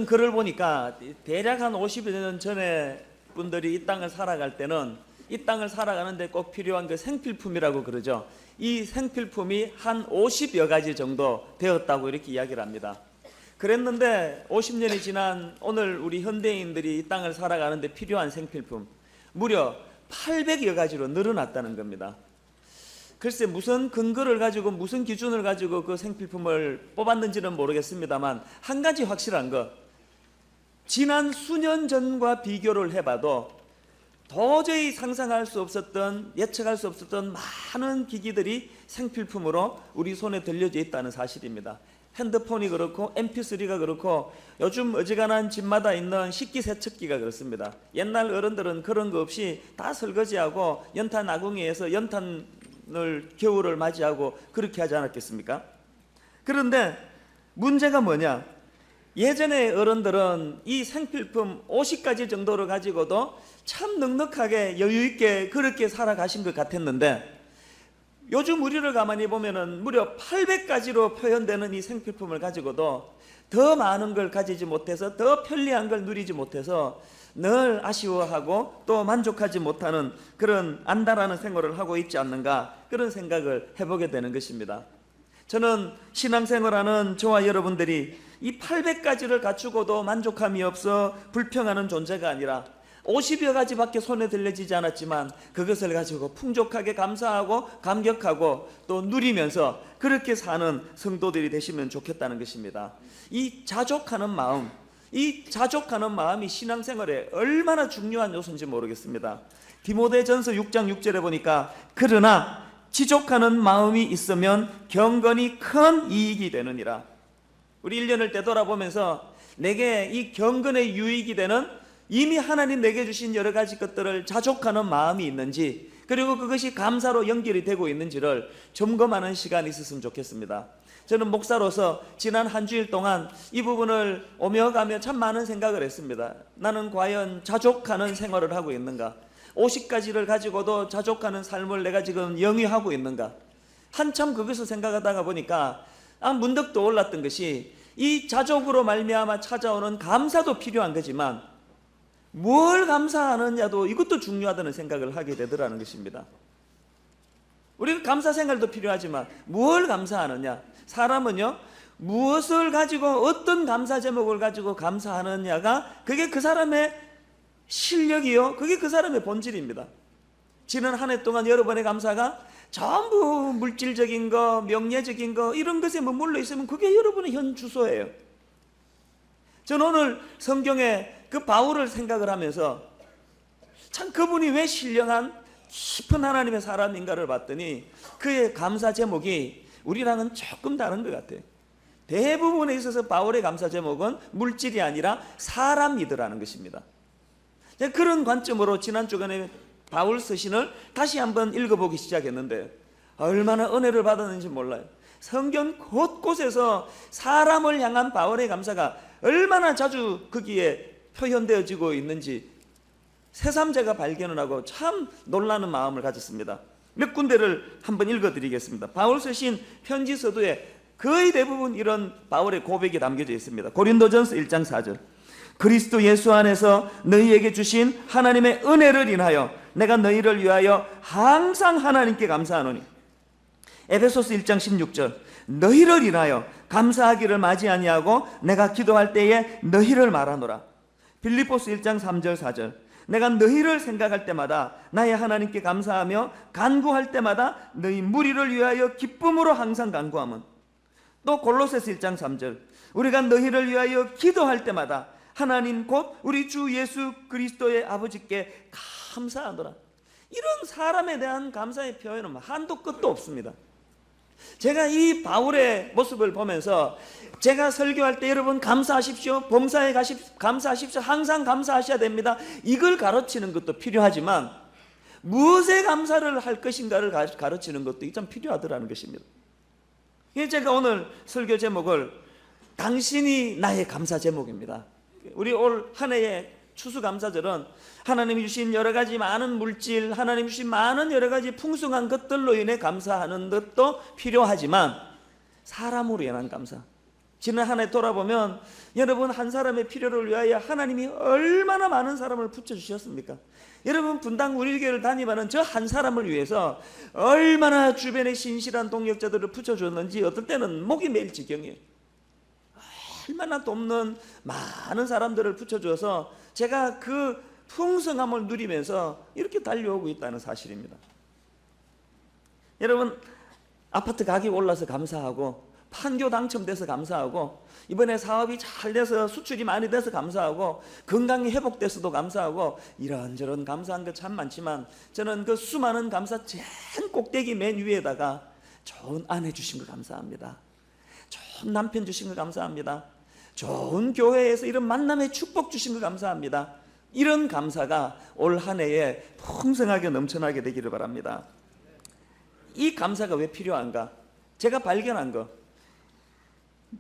글을 보니까 대략 한 50여 년 전에 분들이 이 땅을 살아갈 때는 이 땅을 살아가는데 꼭 필요한 그 생필품이라고 그러죠. 이 생필품이 한 50여 가지 정도 되었다고 이렇게 이야기를 합니다. 그랬는데 50년이 지난 오늘 우리 현대인들이 이 땅을 살아가는데 필요한 생필품 무려 800여 가지로 늘어났다는 겁니다. 글쎄 무슨 근거를 가지고 무슨 기준을 가지고 그 생필품을 뽑았는지는 모르겠습니다만 한 가지 확실한 거, 지난 수년 전과 비교를 해봐도 도저히 상상할 수 없었던, 예측할 수 없었던 많은 기기들이 생필품으로 우리 손에 들려져 있다는 사실입니다. 핸드폰이 그렇고 mp3가 그렇고 요즘 어지간한 집마다 있는 식기세척기가 그렇습니다. 옛날 어른들은 그런 거 없이 다 설거지하고 연탄 아궁이에서 연탄을 겨울을 맞이하고 그렇게 하지 않았겠습니까? 그런데 문제가 뭐냐? 예전에 어른들은 이 생필품 50가지 정도를 가지고도 참 넉넉하게 여유있게 그렇게 살아가신 것 같았는데 요즘 우리를 가만히 보면은 무려 800가지로 표현되는 이 생필품을 가지고도 더 많은 걸 가지지 못해서 더 편리한 걸 누리지 못해서 늘 아쉬워하고 또 만족하지 못하는 그런 안달하는 생활을 하고 있지 않는가, 그런 생각을 해보게 되는 것입니다. 저는 신앙생활하는 저와 여러분들이 이 800가지를 갖추고도 만족함이 없어 불평하는 존재가 아니라 50여 가지밖에 손에 들려지지 않았지만 그것을 가지고 풍족하게 감사하고 감격하고 또 누리면서 그렇게 사는 성도들이 되시면 좋겠다는 것입니다. 이 자족하는 마음, 이 자족하는 마음이 신앙생활에 얼마나 중요한 요소인지 모르겠습니다. 디모데전서 6장 6절에 보니까 그러나 지족하는 마음이 있으면 경건이 큰 이익이 되느니라. 우리 1년을 되돌아보면서 내게 이 경건의 유익이 되는 이미 하나님 내게 주신 여러 가지 것들을 자족하는 마음이 있는지, 그리고 그것이 감사로 연결이 되고 있는지를 점검하는 시간이 있었으면 좋겠습니다. 저는 목사로서 지난 한 주일 동안 이 부분을 오며 가며 참 많은 생각을 했습니다. 나는 과연 자족하는 생활을 하고 있는가? 50가지를 가지고도 자족하는 삶을 내가 지금 영위하고 있는가? 한참 그것을 생각하다가 보니까 문득 떠올랐던 것이 이 자족으로 말미암아 찾아오는 감사도 필요한 거지만 뭘 감사하느냐도 이것도 중요하다는 생각을 하게 되더라는 것입니다. 우리가 감사 생활도 필요하지만 뭘 감사하느냐, 사람은요 무엇을 가지고 어떤 감사 제목을 가지고 감사하느냐가 그게 그 사람의 실력이요, 그게 그 사람의 본질입니다. 지난 한 해 동안 여러분의 감사가 전부 물질적인 거, 명예적인 거 이런 것에 머물러 있으면 그게 여러분의 현 주소예요. 저는 오늘 성경에 그 바울을 생각을 하면서 참 그분이 왜 신령한 깊은 하나님의 사람인가를 봤더니 그의 감사 제목이 우리랑은 조금 다른 것 같아요. 대부분에 있어서 바울의 감사 제목은 물질이 아니라 사람이더라는 것입니다. 그런 관점으로 지난 주간에 바울 서신을 다시 한번 읽어보기 시작했는데 얼마나 은혜를 받았는지 몰라요. 성경 곳곳에서 사람을 향한 바울의 감사가 얼마나 자주 거기에 표현되어지고 있는지 새삼 제가 발견을 하고 참 놀라는 마음을 가졌습니다. 몇 군데를 한번 읽어드리겠습니다. 바울 서신 편지 서두에 거의 대부분 이런 바울의 고백이 담겨져 있습니다. 고린도전서 1장 4절 그리스도 예수 안에서 너희에게 주신 하나님의 은혜를 인하여 내가 너희를 위하여 항상 하나님께 감사하노니. 에베소서 1장 16절 너희를 인하여 감사하기를 마지 아니하고 내가 기도할 때에 너희를 말하노라. 빌립보서 1장 3절 4절 내가 너희를 생각할 때마다 나의 하나님께 감사하며 간구할 때마다 너희 무리를 위하여 기쁨으로 항상 간구함은. 또 골로새서 1장 3절 우리가 너희를 위하여 기도할 때마다 하나님 곧 우리 주 예수 그리스도의 아버지께 감사하노라. 이런 사람에 대한 감사의 표현은 한도 끝도 없습니다. 제가 이 바울의 모습을 보면서 제가 설교할 때 여러분 감사하십시오, 봉사에 감사하십시오, 항상 감사하셔야 됩니다, 이걸 가르치는 것도 필요하지만 무엇에 감사를 할 것인가를 가르치는 것도 참 필요하더라는 것입니다. 제가 오늘 설교 제목을 당신이 나의 감사 제목입니다. 우리 올 한 해의 추수감사절은 하나님이 주신 여러 가지 많은 물질, 하나님이 주신 많은 여러 가지 풍성한 것들로 인해 감사하는 것도 필요하지만 사람으로 인한 감사. 지난 한 해 돌아보면 여러분 한 사람의 필요를 위하여 하나님이 얼마나 많은 사람을 붙여주셨습니까? 여러분 분당 우리교회를 다니면은 저 한 사람을 위해서 얼마나 주변에 신실한 동역자들을 붙여줬는지 어떨 때는 목이 메일 지경이에요. 얼마나 돕는 많은 사람들을 붙여줘서 제가 그 풍성함을 누리면서 이렇게 달려오고 있다는 사실입니다. 여러분 아파트 가격이 올라서 감사하고 판교 당첨돼서 감사하고 이번에 사업이 잘 돼서 수출이 많이 돼서 감사하고 건강이 회복돼서도 감사하고 이런저런 감사한 것 참 많지만 저는 그 수많은 감사 제일 꼭대기 맨 위에다가 좋은 아내 주신 거 감사합니다. 좋은 남편 주신 거 감사합니다. 좋은 교회에서 이런 만남의 축복 주신 거 감사합니다. 이런 감사가 올 한 해에 풍성하게 넘쳐나게 되기를 바랍니다. 이 감사가 왜 필요한가? 제가 발견한 거,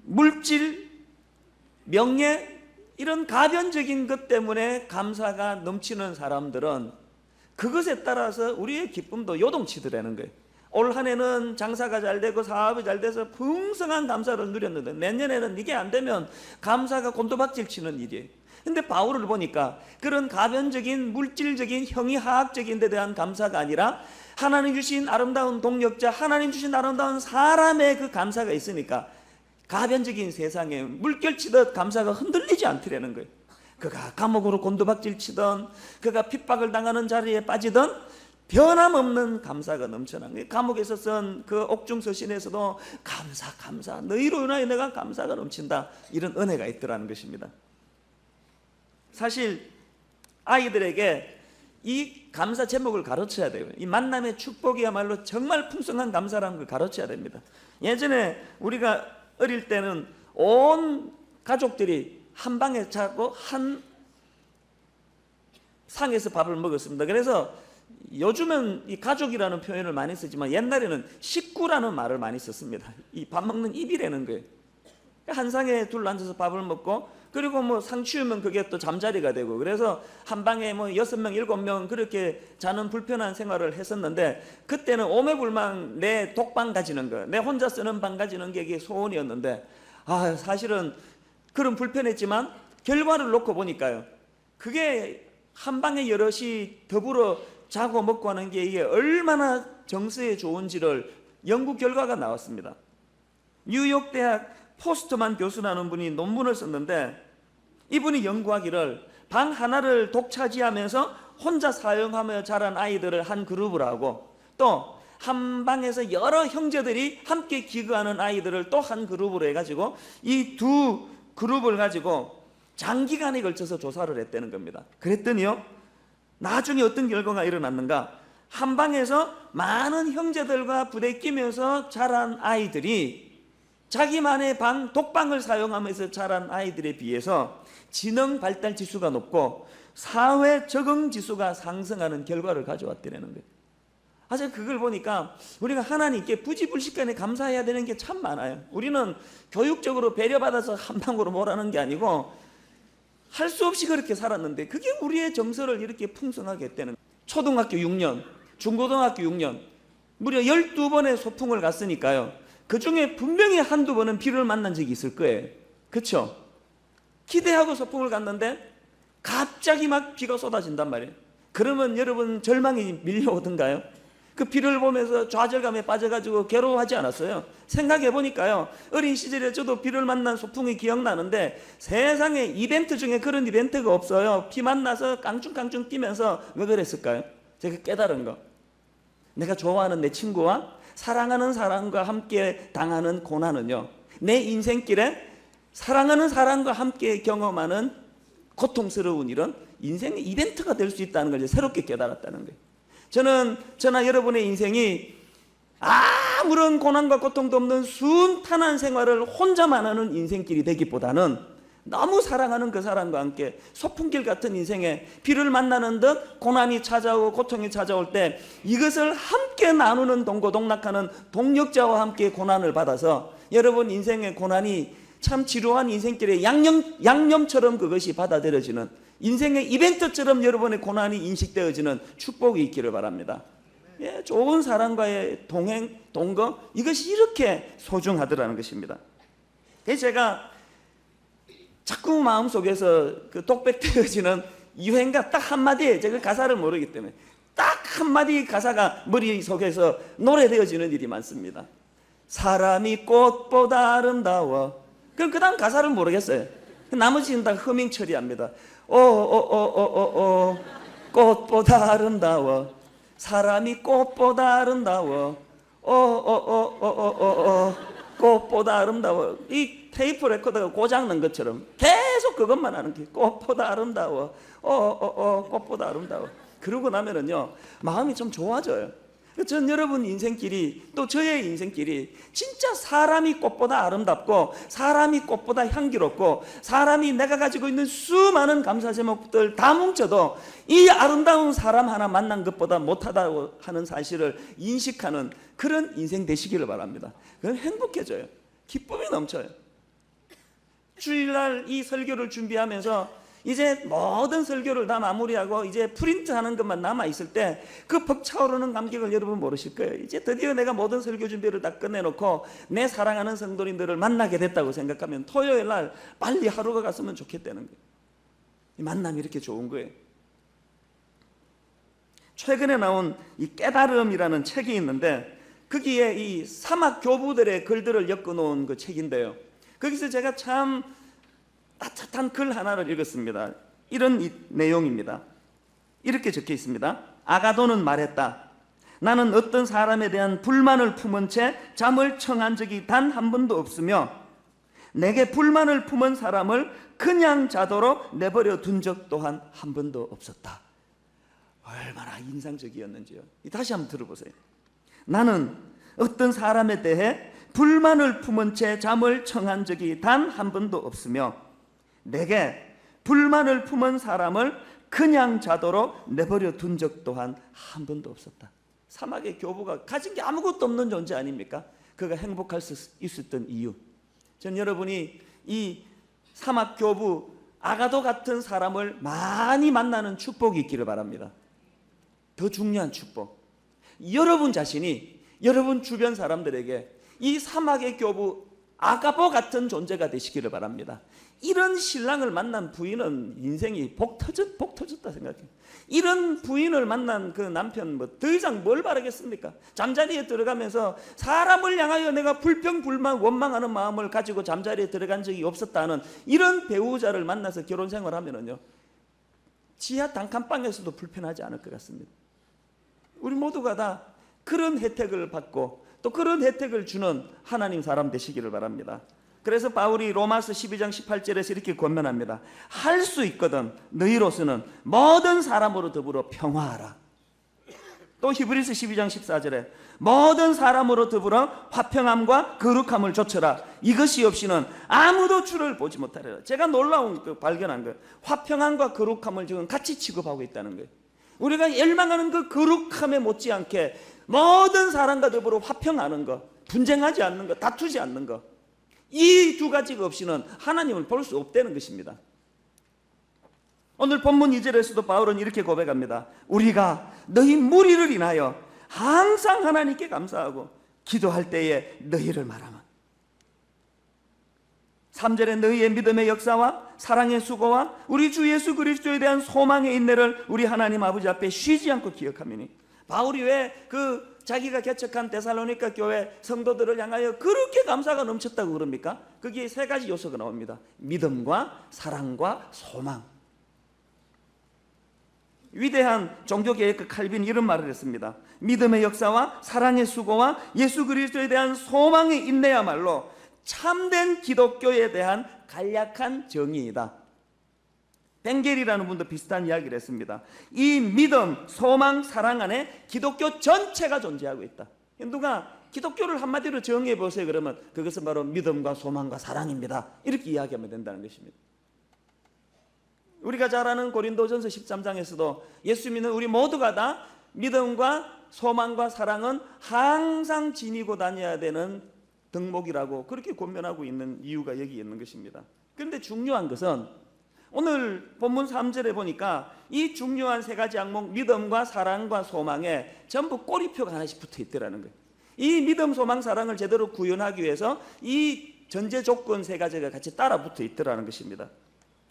물질, 명예 이런 가변적인 것 때문에 감사가 넘치는 사람들은 그것에 따라서 우리의 기쁨도 요동치더라는 거예요. 올 한 해는 장사가 잘 되고 사업이 잘 돼서 풍성한 감사를 누렸는데 내년에는 이게 안 되면 감사가 곤두박질 치는 일이에요. 근데 바울을 보니까 그런 가변적인 물질적인 형이하학적인 데 대한 감사가 아니라 하나님 주신 아름다운 동역자, 하나님 주신 아름다운 사람의 그 감사가 있으니까 가변적인 세상에 물결치듯 감사가 흔들리지 않더라는 거예요. 그가 감옥으로 곤두박질 치던, 그가 핍박을 당하는 자리에 빠지던 변함없는 감사가 넘쳐난 거예요. 감옥에서 쓴 그 옥중서신에서도 감사 너희로 인하여 내가 감사가 넘친다, 이런 은혜가 있더라는 것입니다. 사실 아이들에게 이 감사 제목을 가르쳐야 돼요. 이 만남의 축복이야말로 정말 풍성한 감사라는 걸 가르쳐야 됩니다. 예전에 우리가 어릴 때는 온 가족들이 한 방에 자고 한 상에서 밥을 먹었습니다. 그래서 요즘은 이 가족이라는 표현을 많이 쓰지만 옛날에는 식구라는 말을 많이 썼습니다. 이 밥 먹는 입이라는 거예요. 한 상에 둘러 앉아서 밥을 먹고, 그리고 뭐 상 치우면 그게 또 잠자리가 되고, 그래서 한 방에 뭐 6명, 7명 그렇게 자는 불편한 생활을 했었는데, 그때는 오매불망 내 독방 가지는 거, 내 혼자 쓰는 방 가지는 게 이게 소원이었는데, 사실은 그런 불편했지만 결과를 놓고 보니까요, 그게 한 방에 여럿이 더불어 자고 먹고 하는 게 이게 얼마나 정서에 좋은지를 연구 결과가 나왔습니다. 뉴욕 대학 포스트만 교수라는 분이 논문을 썼는데, 이분이 연구하기를 방 하나를 독차지하면서 혼자 사용하며 자란 아이들을 한 그룹을 하고, 또 한 방에서 여러 형제들이 함께 기거하는 아이들을 또 한 그룹으로 해가지고 이 두 그룹을 가지고 장기간에 걸쳐서 조사를 했다는 겁니다. 그랬더니요, 나중에 어떤 결과가 일어났는가? 한 방에서 많은 형제들과 부대끼면서 자란 아이들이 자기만의 방, 독방을 사용하면서 자란 아이들에 비해서 지능 발달 지수가 높고 사회 적응 지수가 상승하는 결과를 가져왔다는 거예요. 제가 그걸 보니까 우리가 하나님께 부지불식간에 감사해야 되는 게 참 많아요. 우리는 교육적으로 배려받아서 한 방으로 몰아는 게 아니고 할 수 없이 그렇게 살았는데, 그게 우리의 정서를 이렇게 풍성하게 했다는 거예요. 초등학교 6년, 중고등학교 6년, 무려 12번의 소풍을 갔으니까요, 그 중에 분명히 한두 번은 비를 만난 적이 있을 거예요. 그렇죠? 기대하고 소풍을 갔는데 갑자기 막 비가 쏟아진단 말이에요. 그러면 여러분 절망이 밀려오던가요? 그 비를 보면서 좌절감에 빠져가지고 괴로워하지 않았어요? 생각해 보니까요, 어린 시절에 저도 비를 만난 소풍이 기억나는데 세상에 이벤트 중에 그런 이벤트가 없어요. 비 만나서 깡충깡충 뛰면서. 왜 그랬을까요? 제가 깨달은 거, 내가 좋아하는 내 친구와 사랑하는 사람과 함께 당하는 고난은요, 내 인생길에 사랑하는 사람과 함께 경험하는 고통스러운 일은 인생의 이벤트가 될 수 있다는 걸 이제 새롭게 깨달았다는 거예요. 저나 여러분의 인생이 아무런 고난과 고통도 없는 순탄한 생활을 혼자만 하는 인생길이 되기보다는 너무 사랑하는 그 사람과 함께 소풍길 같은 인생에 비를 만나는 듯 고난이 찾아오고 고통이 찾아올 때 이것을 함께 나누는 동고동락하는 동역자와 함께 고난을 받아서 여러분 인생의 고난이 참 지루한 인생길에 양념처럼 그것이 받아들여지는 인생의 이벤트처럼 여러분의 고난이 인식되어지는 축복이 있기를 바랍니다. 예, 좋은 사람과의 동행, 동거, 이것이 이렇게 소중하더라는 것입니다. 그래서 제가 자꾸 마음속에서 그 독백되어지는 유행가 딱 한마디에, 제가 가사를 모르기 때문에 딱 한마디 가사가 머릿속에서 노래되어지는 일이 많습니다. 사람이 꽃보다 아름다워. 그럼 그 다음 가사를 모르겠어요. 나머지는 다 허밍 처리합니다. 꽃보다 아름다워. 사람이 꽃보다 아름다워. 꽃보다 아름다워. 이 테이프 레코더가 고장난 것처럼 계속 그것만 하는 게 꽃보다 아름다워. 꽃보다 아름다워. 그러고 나면은요, 마음이 좀 좋아져요. 전 여러분 인생길이, 또 저의 인생길이 진짜 사람이 꽃보다 아름답고, 사람이 꽃보다 향기롭고, 사람이 내가 가지고 있는 수많은 감사 제목들 다 뭉쳐도 이 아름다운 사람 하나 만난 것보다 못하다고 하는 사실을 인식하는 그런 인생 되시기를 바랍니다. 그럼 행복해져요. 기쁨이 넘쳐요. 주일날 이 설교를 준비하면서 이제 모든 설교를 다 마무리하고 이제 프린트하는 것만 남아있을 때 그 벅차오르는 감격을 여러분 모르실 거예요. 이제 드디어 내가 모든 설교 준비를 다 끝내놓고 내 사랑하는 성도님들을 만나게 됐다고 생각하면 토요일 날 빨리 하루가 갔으면 좋겠다는 거예요. 이 만남이 이렇게 좋은 거예요. 최근에 나온 이 깨달음이라는 책이 있는데, 거기에 이 사막 교부들의 글들을 엮어놓은 그 책인데요, 거기서 제가 참 따뜻한 글 하나를 읽었습니다. 이런 내용입니다. 이렇게 적혀 있습니다. 아가도는 말했다. 나는 어떤 사람에 대한 불만을 품은 채 잠을 청한 적이 단 한 번도 없으며, 내게 불만을 품은 사람을 그냥 자도록 내버려 둔 적 또한 한 번도 없었다. 얼마나 인상적이었는지요. 다시 한번 들어보세요. 나는 어떤 사람에 대해 불만을 품은 채 잠을 청한 적이 단 한 번도 없으며, 내게 불만을 품은 사람을 그냥 자도록 내버려 둔 적 또한 한 번도 없었다. 사막의 교부가 가진 게 아무것도 없는 존재 아닙니까? 그가 행복할 수 있었던 이유, 전 여러분이 이 사막 교부 아가도 같은 사람을 많이 만나는 축복이 있기를 바랍니다. 더 중요한 축복, 여러분 자신이 여러분 주변 사람들에게 이 사막의 교부 아가보 같은 존재가 되시기를 바랍니다. 이런 신랑을 만난 부인은 인생이 복 터졌다 생각해요. 이런 부인을 만난 그 남편, 뭐 더 이상 뭘 바라겠습니까? 잠자리에 들어가면서 사람을 향하여 내가 불평, 불만, 원망하는 마음을 가지고 잠자리에 들어간 적이 없었다는 이런 배우자를 만나서 결혼 생활하면은요, 지하 단칸방에서도 불편하지 않을 것 같습니다. 우리 모두가 다 그런 혜택을 받고 또 그런 혜택을 주는 하나님 사람 되시기를 바랍니다. 그래서 바울이 로마서 12장 18절에서 이렇게 권면합니다. 할 수 있거든 너희로서는 모든 사람으로 더불어 평화하라. 또 히브리서 12장 14절에 모든 사람으로 더불어 화평함과 거룩함을 좇으라. 이것이 없이는 아무도 주를 보지 못하리라. 제가 놀라운 그 발견한 거예요. 화평함과 거룩함을 지금 같이 취급하고 있다는 거예요. 우리가 열망하는 그 거룩함에 못지않게 모든 사람과 더불어 화평하는 것, 분쟁하지 않는 것, 다투지 않는 것, 이 두 가지가 없이는 하나님을 볼 수 없다는 것입니다. 오늘 본문 2절에서도 바울은 이렇게 고백합니다. 우리가 너희 무리를 인하여 항상 하나님께 감사하고 기도할 때에 너희를 말하면, 3절에 너희의 믿음의 역사와 사랑의 수고와 우리 주 예수 그리스도에 대한 소망의 인내를 우리 하나님 아버지 앞에 쉬지 않고 기억하미니. 바울이 왜 그 자기가 개척한 데살로니가 교회 성도들을 향하여 그렇게 감사가 넘쳤다고 그럽니까? 거기에 세 가지 요소가 나옵니다. 믿음과 사랑과 소망. 위대한 종교개혁가 칼빈이 이런 말을 했습니다. 믿음의 역사와 사랑의 수고와 예수 그리스도에 대한 소망의 인내야말로 참된 기독교에 대한 간략한 정의이다. 벵겔이라는 분도 비슷한 이야기를 했습니다. 이 믿음, 소망, 사랑 안에 기독교 전체가 존재하고 있다. 누가 기독교를 한마디로 정의해 보세요 그러면 그것은 바로 믿음과 소망과 사랑입니다. 이렇게 이야기하면 된다는 것입니다. 우리가 잘 아는 고린도전서 13장에서도 예수 믿는 우리 모두가 다 믿음과 소망과 사랑은 항상 지니고 다녀야 되는 덕목이라고 그렇게 권면하고 있는 이유가 여기 있는 것입니다. 그런데 중요한 것은 오늘 본문 3절에 보니까 이 중요한 세 가지 항목, 믿음과 사랑과 소망에 전부 꼬리표가 하나씩 붙어 있더라는 거예요. 이 믿음, 소망, 사랑을 제대로 구현하기 위해서 이 전제 조건 세 가지가 같이 따라 붙어 있더라는 것입니다.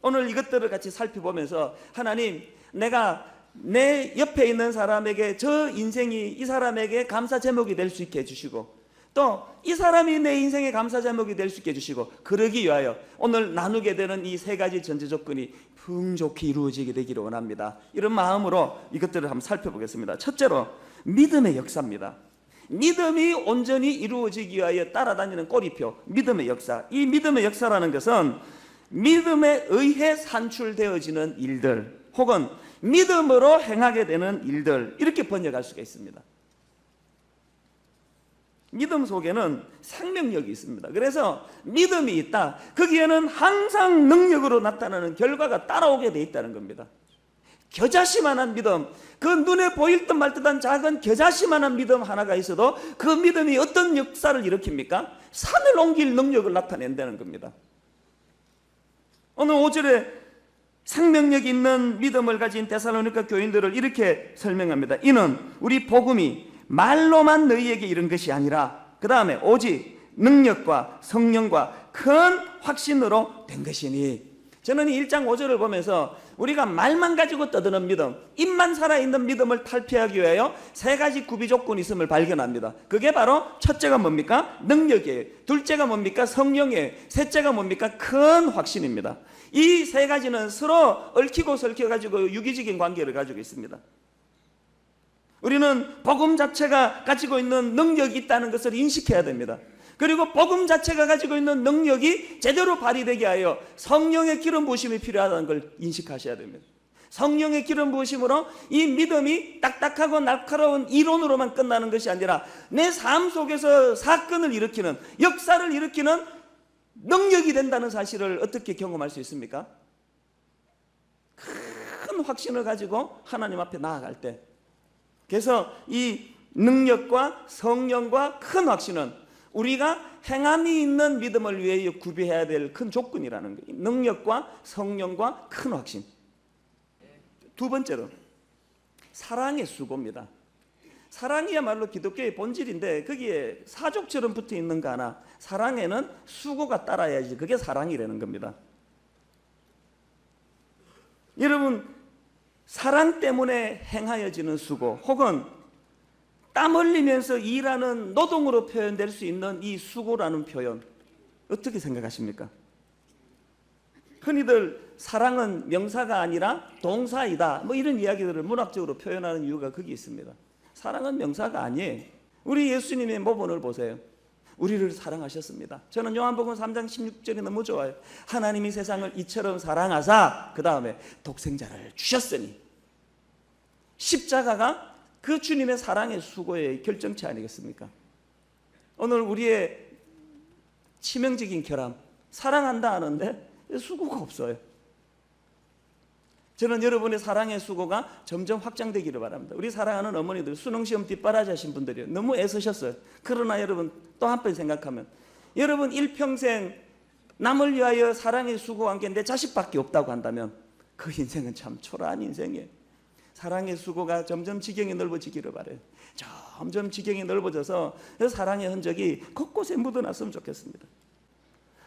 오늘 이것들을 같이 살펴보면서 하나님, 내가 내 옆에 있는 사람에게, 저 인생이 이 사람에게 감사 제목이 될 수 있게 해주시고, 또 이 사람이 내 인생의 감사 제목이 될 수 있게 해주시고, 그러기 위하여 오늘 나누게 되는 이 세 가지 전제 조건이 풍족히 이루어지게 되기를 원합니다. 이런 마음으로 이것들을 한번 살펴보겠습니다. 첫째로 믿음의 역사입니다. 믿음이 온전히 이루어지기 위하여 따라다니는 꼬리표, 믿음의 역사. 이 믿음의 역사라는 것은 믿음에 의해 산출되어지는 일들, 혹은 믿음으로 행하게 되는 일들, 이렇게 번역할 수가 있습니다. 믿음 속에는 생명력이 있습니다. 그래서 믿음이 있다, 거기에는 항상 능력으로 나타나는 결과가 따라오게 돼 있다는 겁니다. 겨자씨만한 믿음, 그 눈에 보일 듯 말 듯한 작은 겨자씨만한 믿음 하나가 있어도 그 믿음이 어떤 역사를 일으킵니까? 산을 옮길 능력을 나타낸다는 겁니다. 오늘 5절에 생명력 있는 믿음을 가진 데살로니가 교인들을 이렇게 설명합니다. 이는 우리 복음이 말로만 너희에게 이른 것이 아니라, 그 다음에 오직 능력과 성령과 큰 확신으로 된 것이니. 저는 이 1장 5절을 보면서 우리가 말만 가지고 떠드는 믿음, 입만 살아있는 믿음을 탈피하기 위하여 세 가지 구비 조건이 있음을 발견합니다. 그게 바로 첫째가 뭡니까? 능력이에요. 둘째가 뭡니까? 성령이에요. 셋째가 뭡니까? 큰 확신입니다. 이 세 가지는 서로 얽히고 설켜가지고 유기적인 관계를 가지고 있습니다. 우리는 복음 자체가 가지고 있는 능력이 있다는 것을 인식해야 됩니다. 그리고 복음 자체가 가지고 있는 능력이 제대로 발휘되게 하여 성령의 기름 부으심이 필요하다는 걸 인식하셔야 됩니다. 성령의 기름 부으심으로 이 믿음이 딱딱하고 날카로운 이론으로만 끝나는 것이 아니라 내 삶 속에서 사건을 일으키는, 역사를 일으키는 능력이 된다는 사실을 어떻게 경험할 수 있습니까? 큰 확신을 가지고 하나님 앞에 나아갈 때. 그래서 이 능력과 성령과 큰 확신은 우리가 행함이 있는 믿음을 위해 구비해야 될 큰 조건이라는 거예요. 능력과 성령과 큰 확신. 두 번째로 사랑의 수고입니다. 사랑이야말로 기독교의 본질인데 거기에 사족처럼 붙어 있는 거 하나, 사랑에는 수고가 따라야지 그게 사랑이라는 겁니다. 여러분, 사랑 때문에 행하여지는 수고, 혹은 땀 흘리면서 일하는 노동으로 표현될 수 있는 이 수고라는 표현, 어떻게 생각하십니까? 흔히들 사랑은 명사가 아니라 동사이다, 뭐 이런 이야기들을 문학적으로 표현하는 이유가 거기 있습니다. 사랑은 명사가 아니에요. 우리 예수님의 모본을 보세요. 우리를 사랑하셨습니다. 저는 요한복음 3장 16절이 너무 좋아요. 하나님이 세상을 이처럼 사랑하사, 그 다음에 독생자를 주셨으니. 십자가가 그 주님의 사랑의 수고의 결정체 아니겠습니까? 오늘 우리의 치명적인 결함, 사랑한다 하는데 수고가 없어요. 저는 여러분의 사랑의 수고가 점점 확장되기를 바랍니다. 우리 사랑하는 어머니들, 수능시험 뒷바라지 하신 분들이요, 너무 애쓰셨어요. 그러나 여러분 또 한번 생각하면, 여러분 일평생 남을 위하여 사랑의 수고한 게 내 자식밖에 없다고 한다면 그 인생은 참 초라한 인생이에요. 사랑의 수고가 점점 지경이 넓어지기를 바라요. 점점 지경이 넓어져서 그 사랑의 흔적이 곳곳에 묻어났으면 좋겠습니다.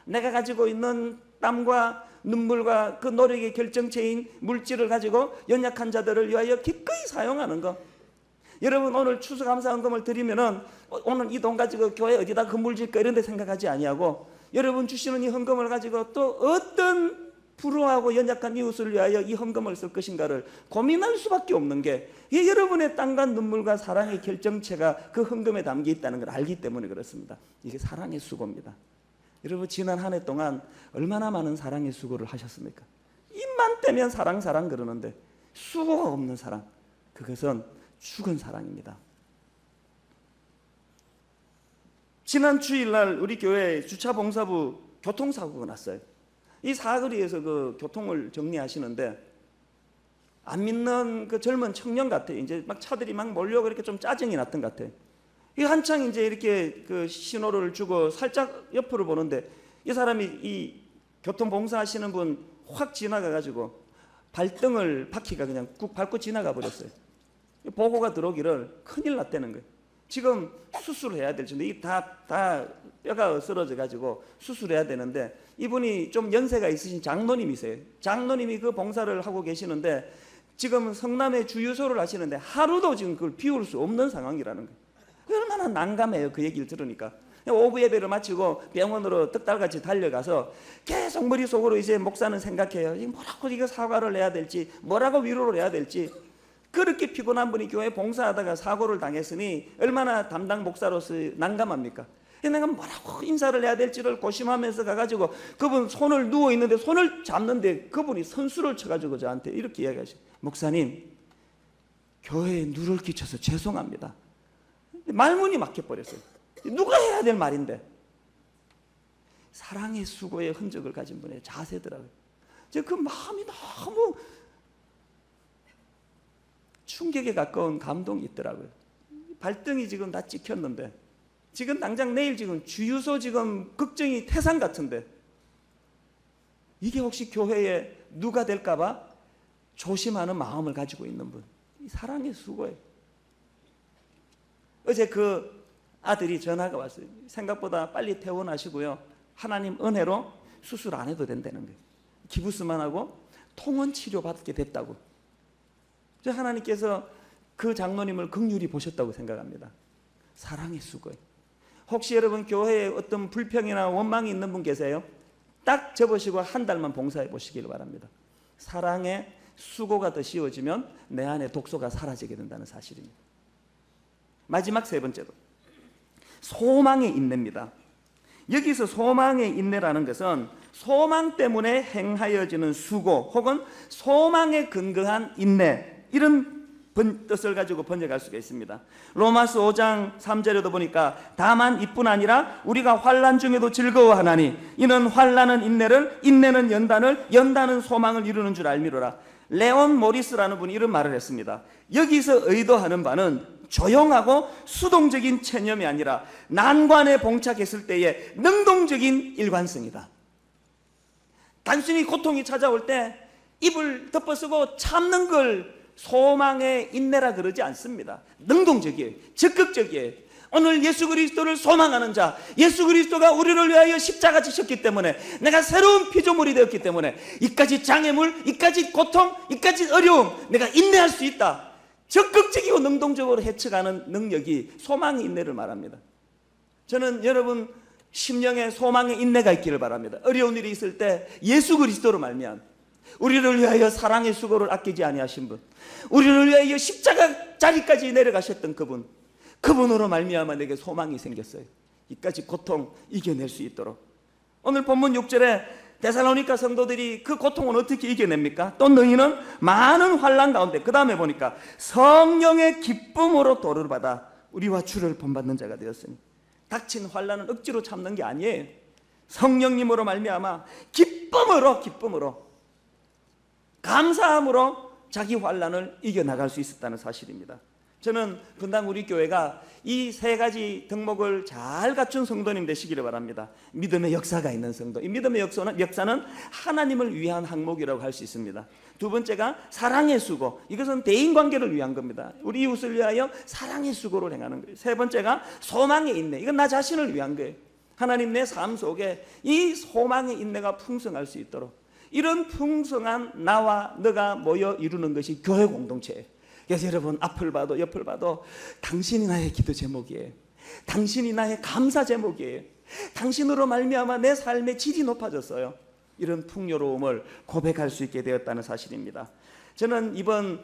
내가 가지고 있는 땀과 눈물과 그 노력의 결정체인 물질을 가지고 연약한 자들을 위하여 기꺼이 사용하는 것. 여러분 오늘 추수감사헌금을 드리면은 오늘 이 돈 가지고 교회 어디다 건물 질까 이런 데 생각하지 아니하고, 여러분 주시는 이 헌금을 가지고 또 어떤 불우하고 연약한 이웃을 위하여 이 헌금을 쓸 것인가를 고민할 수밖에 없는 게, 여러분의 땀과 눈물과 사랑의 결정체가 그 헌금에 담겨 있다는 걸 알기 때문에 그렇습니다. 이게 사랑의 수고입니다. 여러분 지난 한 해 동안 얼마나 많은 사랑의 수고를 하셨습니까? 입만 떼면 사랑 그러는데 수고가 없는 사랑, 그것은 죽은 사랑입니다. 지난 주일날 우리 교회 주차봉사부 교통사고가 났어요. 이 사거리에서 그 교통을 정리하시는데 안 믿는 그 젊은 청년 같아요. 이제 막 차들이 막 몰려오고 이렇게 좀 짜증이 났던 것 같아요. 이 한창 이제 이렇게 그 신호를 주고 살짝 옆으로 보는데 이 사람이 이 교통 봉사하시는 분 확 지나가가지고 발등을 바퀴가 그냥 꾹 밟고 지나가 버렸어요. 보고가 들어오기를 큰일 났다는 거예요. 지금 수술을 해야 될 텐데 다 뼈가 쓰러져 가지고 수술해야 되는데, 이분이 좀 연세가 있으신 장로님이세요. 장로님이 그 봉사를 하고 계시는데 지금 성남에 주유소를 하시는데 하루도 지금 그걸 비울 수 없는 상황이라는 거예요. 얼마나 난감해요, 그 얘기를 들으니까. 오후 예배를 마치고 병원으로 떡달같이 달려가서 계속 머릿속으로 이제 목사는 생각해요. 뭐라고 이거 사과를 해야 될지, 뭐라고 위로를 해야 될지. 그렇게 피곤한 분이 교회 봉사하다가 사고를 당했으니 얼마나 담당 목사로서 난감합니까? 내가 뭐라고 인사를 해야 될지를 고심하면서 가가지고 그분 손을 누워있는데 손을 잡는데 그분이 선수를 쳐가지고 저한테 이렇게 이야기하시죠. 목사님, 교회에 누를 끼쳐서 죄송합니다. 말문이 막혀버렸어요. 누가 해야 될 말인데. 사랑의 수고의 흔적을 가진 분의 자세더라고요. 그 마음이 너무 충격에 가까운 감동이 있더라고요. 발등이 지금 다 찍혔는데, 지금 당장 내일 지금 주유소 지금 걱정이 태산 같은데, 이게 혹시 교회에 누가 될까봐 조심하는 마음을 가지고 있는 분, 이 사랑의 수고예요. 어제 그 아들이 전화가 왔어요. 생각보다 빨리 퇴원하시고요, 하나님 은혜로 수술 안 해도 된다는 거예요. 기부스만 하고 통원 치료 받게 됐다고. 하나님께서 그 장로님을 긍휼히 보셨다고 생각합니다. 사랑의 수고예요. 혹시 여러분 교회에 어떤 불평이나 원망이 있는 분 계세요? 딱 접으시고 한 달만 봉사해 보시길 바랍니다. 사랑의 수고가 더 씌워지면 내 안에 독소가 사라지게 된다는 사실입니다. 마지막 세 번째로 소망의 인내입니다. 여기서 소망의 인내라는 것은 소망 때문에 행하여지는 수고 혹은 소망에 근거한 인내, 이런 뜻을 가지고 번역할 수가 있습니다. 로마서 5장 3절에도 보니까 다만 이뿐 아니라 우리가 환난 중에도 즐거워하나니 이는 환난은 인내를, 인내는 연단을, 연단은 소망을 이루는 줄 알미로라. 레온 모리스라는 분이 이런 말을 했습니다. 여기서 의도하는 바는 조용하고 수동적인 체념이 아니라 난관에 봉착했을 때의 능동적인 일관성이다. 단순히 고통이 찾아올 때 입을 덮어쓰고 참는 걸 소망의 인내라 그러지 않습니다. 능동적이에요. 적극적이에요. 오늘 예수 그리스도를 소망하는 자, 예수 그리스도가 우리를 위하여 십자가 지셨기 때문에, 내가 새로운 피조물이 되었기 때문에 이까지 장애물, 이까지 고통, 이까지 어려움 내가 인내할 수 있다. 적극적이고 능동적으로 헤쳐가는 능력이 소망의 인내를 말합니다. 저는 여러분 심령에 소망의 인내가 있기를 바랍니다. 어려운 일이 있을 때 예수 그리스도로 말미암아 우리를 위하여 사랑의 수고를 아끼지 아니하신 분, 우리를 위하여 십자가 자리까지 내려가셨던 그분, 그분으로 말미암아 내게 소망이 생겼어요. 이까지 고통 이겨낼 수 있도록. 오늘 본문 6절에 데살로니가 성도들이 그 고통을 어떻게 이겨냅니까? 또 너희는 많은 환난 가운데, 그 다음에 보니까 성령의 기쁨으로 도를 받아 우리와 주를 본받는 자가 되었으니, 닥친 환난은 억지로 참는 게 아니에요. 성령님으로 말미암아 기쁨으로 감사함으로 자기 환난을 이겨나갈 수 있었다는 사실입니다. 저는 분당 우리 교회가 이 세 가지 덕목을 잘 갖춘 성도님 되시기를 바랍니다. 믿음의 역사가 있는 성도. 이 믿음의 역사는 하나님을 위한 항목이라고 할 수 있습니다. 두 번째가 사랑의 수고. 이것은 대인관계를 위한 겁니다. 우리 이웃을 위하여 사랑의 수고를 행하는 거예요. 세 번째가 소망의 인내. 이건 나 자신을 위한 거예요. 하나님 내 삶 속에 이 소망의 인내가 풍성할 수 있도록, 이런 풍성한 나와 너가 모여 이루는 것이 교회 공동체예요. 그래서 여러분 앞을 봐도 옆을 봐도 당신이 나의 기도 제목이에요. 당신이 나의 감사 제목이에요. 당신으로 말미암아 내 삶의 질이 높아졌어요. 이런 풍요로움을 고백할 수 있게 되었다는 사실입니다. 저는 이번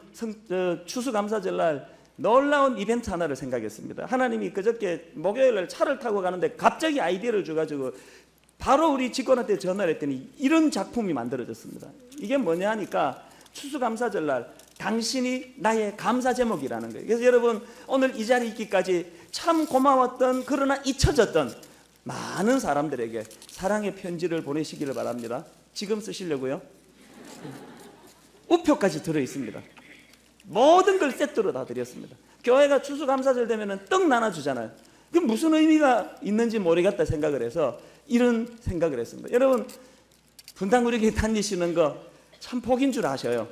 추수감사절날 놀라운 이벤트 하나를 생각했습니다. 하나님이 그저께 목요일날 차를 타고 가는데 갑자기 아이디어를 줘가지고 바로 우리 직원한테 전화를 했더니 이런 작품이 만들어졌습니다. 이게 뭐냐 하니까 추수감사절날 당신이 나의 감사 제목이라는 거예요. 그래서 여러분 오늘 이 자리에 있기까지 참 고마웠던, 그러나 잊혀졌던 많은 사람들에게 사랑의 편지를 보내시기를 바랍니다. 지금 쓰시려고요? 우표까지 들어있습니다. 모든 걸 세트로 다 드렸습니다. 교회가 추수감사절 되면 떡 나눠주잖아요. 그럼 무슨 의미가 있는지 모르겠다 생각을 해서 이런 생각을 했습니다. 여러분 분당구리에 다니시는 거 참 복인 줄 아셔요.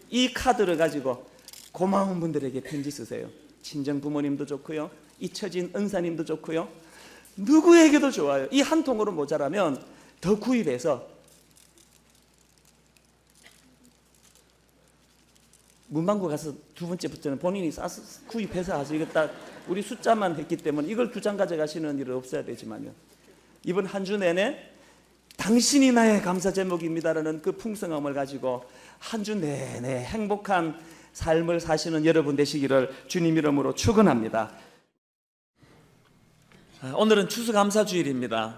이 카드를 가지고 고마운 분들에게 편지 쓰세요. 친정 부모님도 좋고요, 잊혀진 은사님도 좋고요, 누구에게도 좋아요. 이 한 통으로 모자라면 더 구입해서 문방구 가서 두 번째부터는 본인이 싸서 구입해서 하세요. 이거 딱 우리 숫자만 했기 때문에 이걸 2장 가져가시는 일은 없어야 되지만요, 이번 한 주 내내 당신이 나의 감사 제목입니다라는 그 풍성함을 가지고 한 주 내내 행복한 삶을 사시는 여러분 되시기를 주님 이름으로 축원합니다. 오늘은 추수감사주일입니다.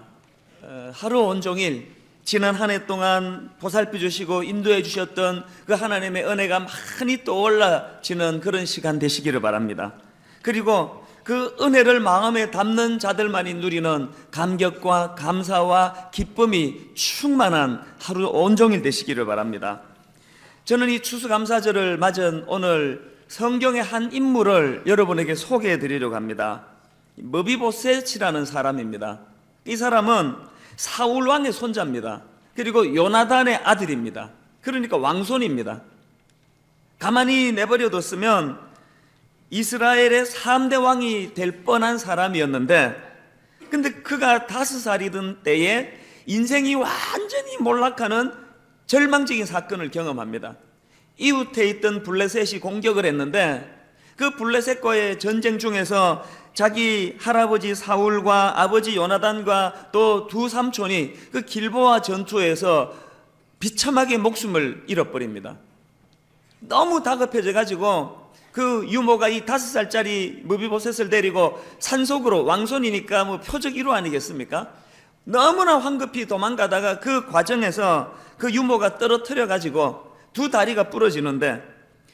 하루 온종일 지난 한 해 동안 보살펴 주시고 인도해 주셨던 그 하나님의 은혜가 많이 떠올라지는 그런 시간 되시기를 바랍니다. 그리고 그 은혜를 마음에 담는 자들만이 누리는 감격과 감사와 기쁨이 충만한 하루 온종일 되시기를 바랍니다. 저는 이 추수감사절을 맞은 오늘 성경의 한 인물을 여러분에게 소개해 드리려고 합니다. 머비보셋이라는 사람입니다. 이 사람은 사울 왕의 손자입니다. 그리고 요나단의 아들입니다. 그러니까 왕손입니다. 가만히 내버려뒀으면 이스라엘의 3대 왕이 될 뻔한 사람이었는데, 근데 그가 5살이던 때에 인생이 완전히 몰락하는 절망적인 사건을 경험합니다. 이웃에 있던 블레셋이 공격을 했는데, 그 블레셋과의 전쟁 중에서 자기 할아버지 사울과 아버지 요나단과 또 두 삼촌이 그 길보아 전투에서 비참하게 목숨을 잃어버립니다. 너무 다급해져 가지고 그 유모가 이 5살짜리 머비보셋을 데리고 산속으로, 왕손이니까 뭐 표적 1호 아니겠습니까? 너무나 황급히 도망가다가 그 과정에서 그 유모가 떨어뜨려 가지고 두 다리가 부러지는데,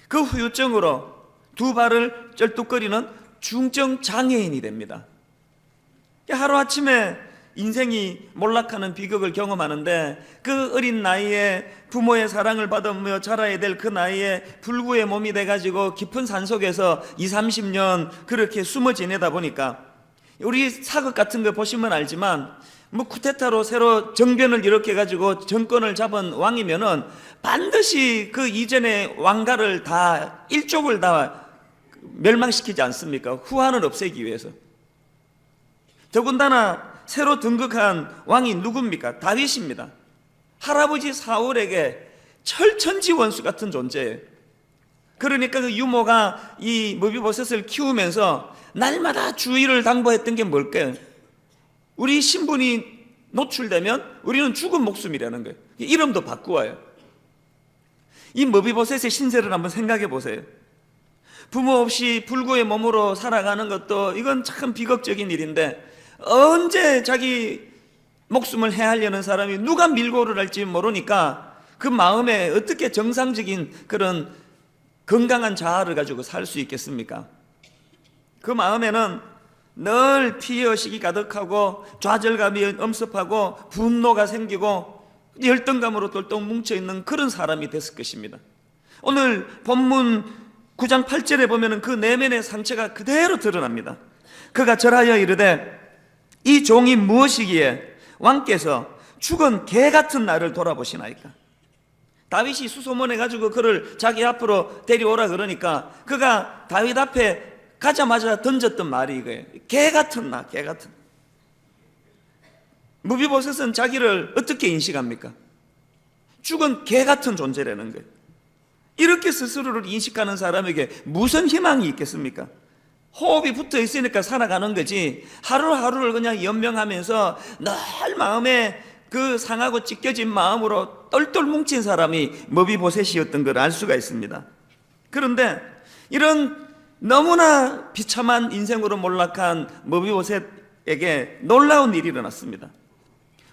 그 후유증으로 두 발을 쩔뚝거리는 중증 장애인이 됩니다. 하루아침에 인생이 몰락하는 비극을 경험하는데, 그 어린 나이에 부모의 사랑을 받으며 자라야 될 그 나이에 불구의 몸이 돼가지고 깊은 산속에서 20-30년 그렇게 숨어 지내다 보니까, 우리 사극 같은 거 보시면 알지만 뭐 쿠데타로 새로 정변을 일으켜가지고 정권을 잡은 왕이면은 반드시 그 이전의 왕가를 다, 일족을 다 멸망시키지 않습니까? 후한을 없애기 위해서. 더군다나 새로 등극한 왕이 누굽니까? 다윗입니다. 할아버지 사울에게 철천지 원수 같은 존재예요. 그러니까 그 유모가 이 머비보셋을 키우면서 날마다 주의를 당부했던 게 뭘까요? 우리 신분이 노출되면 우리는 죽은 목숨이라는 거예요. 이름도 바꾸어요. 이 머비보셋의 신세를 한번 생각해 보세요. 부모 없이 불구의 몸으로 살아가는 것도 이건 참 비극적인 일인데, 언제 자기 목숨을 해하려는 사람이 누가 밀고를 할지 모르니까 그 마음에 어떻게 정상적인 그런 건강한 자아를 가지고 살 수 있겠습니까? 그 마음에는 늘 피해의식이 가득하고 좌절감이 엄습하고 분노가 생기고 열등감으로 똘똘 뭉쳐있는 그런 사람이 됐을 것입니다. 오늘 본문 9장 8절에 보면 그 내면의 상처가 그대로 드러납니다. 그가 절하여 이르되 이 종이 무엇이기에 왕께서 죽은 개 같은 나를 돌아보시나이까. 다윗이 수소문해가지고 그를 자기 앞으로 데려오라 그러니까 그가 다윗 앞에 가자마자 던졌던 말이 이거예요. 개 같은 나, 개 같은. 머비보셋은 자기를 어떻게 인식합니까? 죽은 개 같은 존재라는 거예요. 이렇게 스스로를 인식하는 사람에게 무슨 희망이 있겠습니까? 호흡이 붙어 있으니까 살아가는 거지, 하루하루를 그냥 연명하면서 늘 마음에 그 상하고 찢겨진 마음으로 똘똘 뭉친 사람이 머비보셋이었던 걸 알 수가 있습니다. 그런데 이런 너무나 비참한 인생으로 몰락한 머비보셋에게 놀라운 일이 일어났습니다.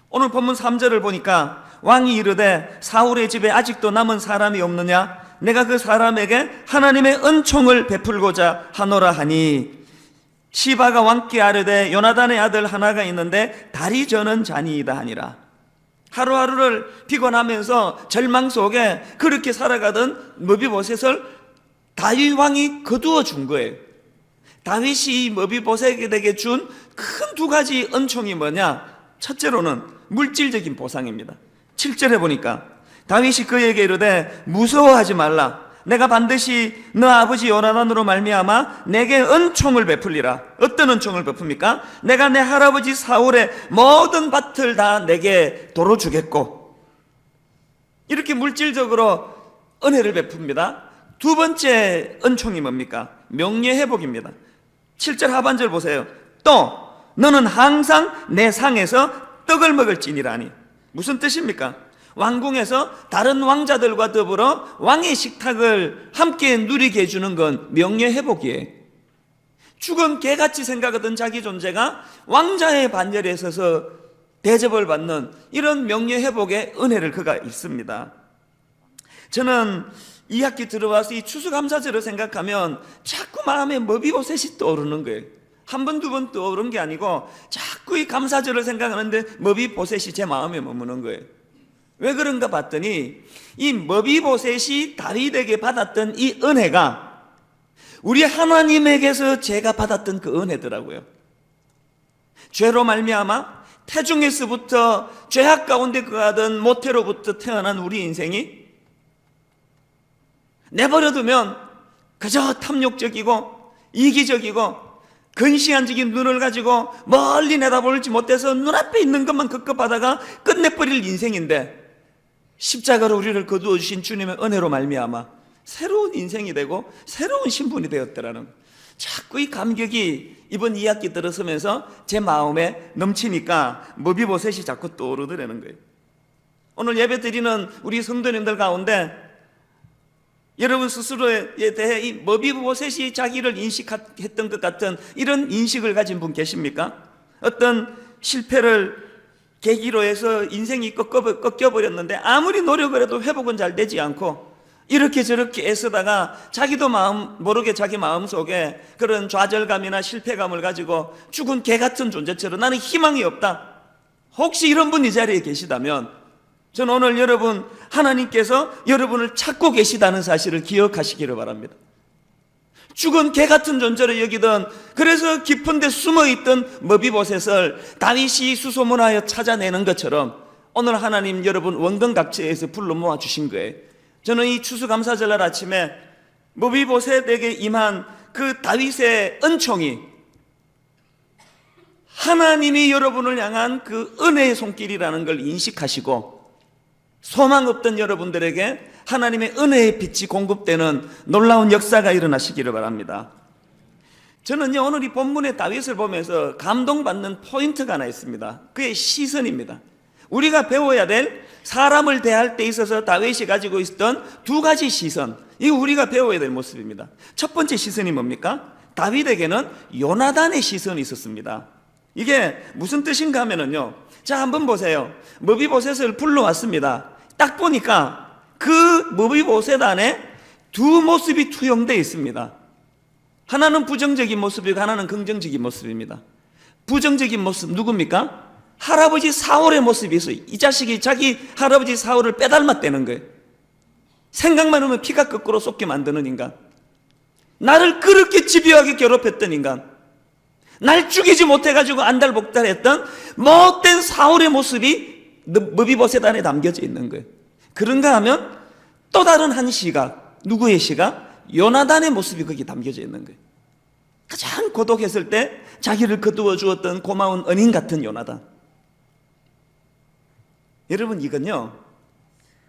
오늘 본문 3절을 보니까 왕이 이르되 사울의 집에 아직도 남은 사람이 없느냐? 내가 그 사람에게 하나님의 은총을 베풀고자 하노라 하니, 시바가 왕께 아뢰되 요나단의 아들 하나가 있는데 다리 저는 자니이다 하니라. 하루하루를 피곤하면서 절망 속에 그렇게 살아가던 머비보셋을 다윗 왕이 거두어 준 거예요. 다윗이 머비보셋에게 준 큰 두 가지 은총이 뭐냐? 첫째로는 물질적인 보상입니다. 7절에 보니까 다윗이 그에게 이르되 무서워하지 말라. 내가 반드시 너 아버지 요나단으로 말미암아 내게 은총을 베풀리라. 어떤 은총을 베풉니까? 내가 내 할아버지 사울의 모든 밭을 다 내게 도로 주겠고. 이렇게 물질적으로 은혜를 베풉니다. 두 번째 은총이 뭡니까? 명예회복입니다. 7절 하반절 보세요. 또 너는 항상 내 상에서 떡을 먹을지니라니. 무슨 뜻입니까? 왕궁에서 다른 왕자들과 더불어 왕의 식탁을 함께 누리게 해주는 건 명예회복이에요. 죽은 개같이 생각하던 자기 존재가 왕자의 반열에 서서 대접을 받는 이런 명예회복의 은혜를 그가 있습니다. 저는 2학기 들어와서 이 추수감사절을 생각하면 자꾸 마음에 머비보셋이 떠오르는 거예요. 한 번, 두 번 떠오른 게 아니고 자꾸 이 감사절을 생각하는데 머비보셋이 제 마음에 머무는 거예요. 왜 그런가 봤더니 이 머비보셋이 다윗에게 받았던 이 은혜가 우리 하나님에게서 제가 받았던 그 은혜더라고요. 죄로 말미암아 태중에서부터 죄악 가운데 거하던 모태로부터 태어난 우리 인생이 내버려두면 그저 탐욕적이고 이기적이고 근시안적인 눈을 가지고 멀리 내다보지 못해서 눈앞에 있는 것만 급급하다가 끝내버릴 인생인데, 십자가로 우리를 거두어 주신 주님의 은혜로 말미암아 새로운 인생이 되고 새로운 신분이 되었더라는, 자꾸 이 감격이 이번 2학기 들어서면서 제 마음에 넘치니까 머비보셋이 자꾸 떠오르더라는 거예요. 오늘 예배 드리는 우리 성도님들 가운데 여러분 스스로에 대해 이 머비보셋이 자기를 인식했던 것 같은 이런 인식을 가진 분 계십니까? 어떤 실패를 계기로 해서 인생이 꺾여버렸는데 아무리 노력을 해도 회복은 잘 되지 않고 이렇게 저렇게 애쓰다가 자기도 모르게 자기 마음속에 그런 좌절감이나 실패감을 가지고 죽은 개 같은 존재처럼 나는 희망이 없다. 혹시 이런 분 이 자리에 계시다면 저는 오늘 여러분, 하나님께서 여러분을 찾고 계시다는 사실을 기억하시기를 바랍니다. 죽은 개 같은 존재로 여기던, 그래서 깊은 데 숨어있던 머비보셋을 다윗이 수소문하여 찾아내는 것처럼 오늘 하나님 여러분 원근각지에서 불러 모아주신 거예요. 저는 이 추수감사절날 아침에 머비보셋에게 임한 그 다윗의 은총이 하나님이 여러분을 향한 그 은혜의 손길이라는 걸 인식하시고 소망 없던 여러분들에게 하나님의 은혜의 빛이 공급되는 놀라운 역사가 일어나시기를 바랍니다. 저는요, 오늘 이 본문의 다윗을 보면서 감동받는 포인트가 하나 있습니다. 그의 시선입니다. 우리가 배워야 될 사람을 대할 때 있어서 다윗이 가지고 있었던 두 가지 시선, 이거 우리가 배워야 될 모습입니다. 첫 번째 시선이 뭡니까? 다윗에게는 요나단의 시선이 있었습니다. 이게 무슨 뜻인가 하면은요, 자 한번 보세요. 머비보셋을 불러왔습니다. 딱 보니까 그 머비보셋 안에 두 모습이 투영되어 있습니다. 하나는 부정적인 모습이고 하나는 긍정적인 모습입니다. 부정적인 모습 누굽니까? 할아버지 사울의 모습이 있어요. 이 자식이 자기 할아버지 사울을 빼닮았다는 거예요. 생각만 하면 피가 거꾸로 쏟게 만드는 인간, 나를 그렇게 집요하게 괴롭혔던 인간, 날 죽이지 못해가지고 안달복달했던 못된 사울의 모습이 머비보셋 안에 담겨져 있는 거예요. 그런가 하면 또 다른 한 시각, 누구의 시각? 요나단의 모습이 거기에 담겨져 있는 거예요. 가장 고독했을 때 자기를 거두어 주었던 고마운 은인 같은 요나단. 여러분, 이건요,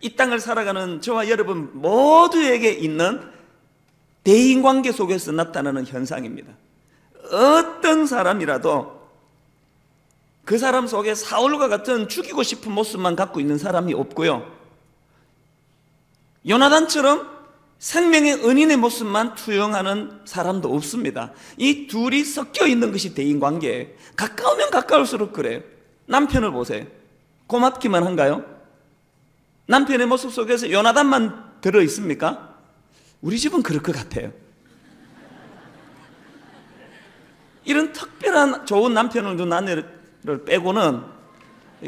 이 땅을 살아가는 저와 여러분 모두에게 있는 대인관계 속에서 나타나는 현상입니다. 어떤 사람이라도 그 사람 속에 사울과 같은 죽이고 싶은 모습만 갖고 있는 사람이 없고요, 요나단처럼 생명의 은인의 모습만 투영하는 사람도 없습니다. 이 둘이 섞여 있는 것이 대인관계예요. 가까우면 가까울수록 그래요. 남편을 보세요. 고맙기만 한가요? 남편의 모습 속에서 요나단만 들어있습니까? 우리 집은 그럴 것 같아요. 이런 특별한 좋은 남편을 둔 아내를 빼고는,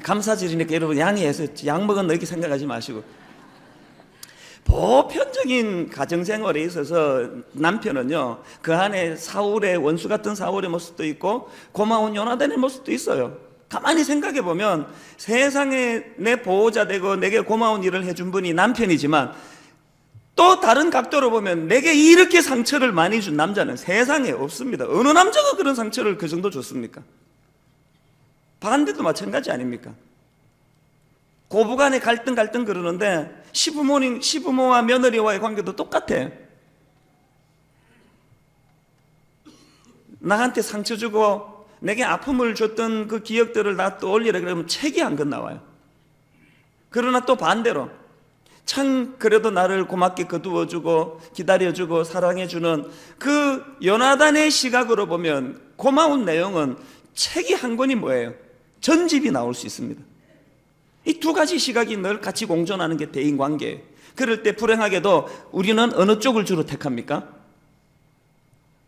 감사절이니까 여러분 양해해서 약 먹었나 이렇게 생각하지 마시고, 보편적인 가정생활에 있어서 남편은요, 그 안에 사울의 원수 같은 사울의 모습도 있고 고마운 요나단의 모습도 있어요. 가만히 생각해 보면 세상에 내 보호자 되고 내게 고마운 일을 해준 분이 남편이지만 또 다른 각도로 보면 내게 이렇게 상처를 많이 준 남자는 세상에 없습니다. 어느 남자가 그런 상처를 그 정도 줬습니까? 반대도 마찬가지 아닙니까? 고부간에 갈등 그러는데 시부모와 며느리와의 관계도 똑같아. 나한테 상처 주고 내게 아픔을 줬던 그 기억들을 다 떠올리라 그러면 책이 한 권 나와요. 그러나 또 반대로 참 그래도 나를 고맙게 거두어주고 기다려주고 사랑해주는 그 요나단의 시각으로 보면 고마운 내용은 책이 한 권이 뭐예요? 전집이 나올 수 있습니다. 이 두 가지 시각이 늘 같이 공존하는 게 대인관계예요. 그럴 때 불행하게도 우리는 어느 쪽을 주로 택합니까?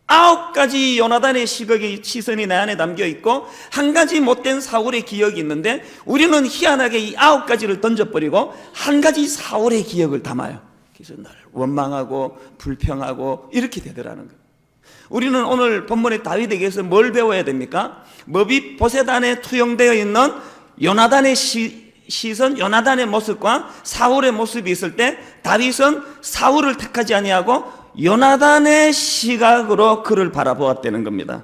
9가지 요나단의 시선이 내 안에 담겨 있고 한 가지 못된 사울의 기억이 있는데 우리는 희한하게 이 9가지를 던져버리고 한 가지 사울의 기억을 담아요. 그래서 늘 원망하고 불평하고 이렇게 되더라는 거예요. 우리는 오늘 본문의 다윗에게서 뭘 배워야 됩니까? 머비보셋 안에 투영되어 있는 요나단의 시선, 요나단의 모습과 사울의 모습이 있을 때 다윗은 사울을 택하지 아니하고 요나단의 시각으로 그를 바라보았다는 겁니다.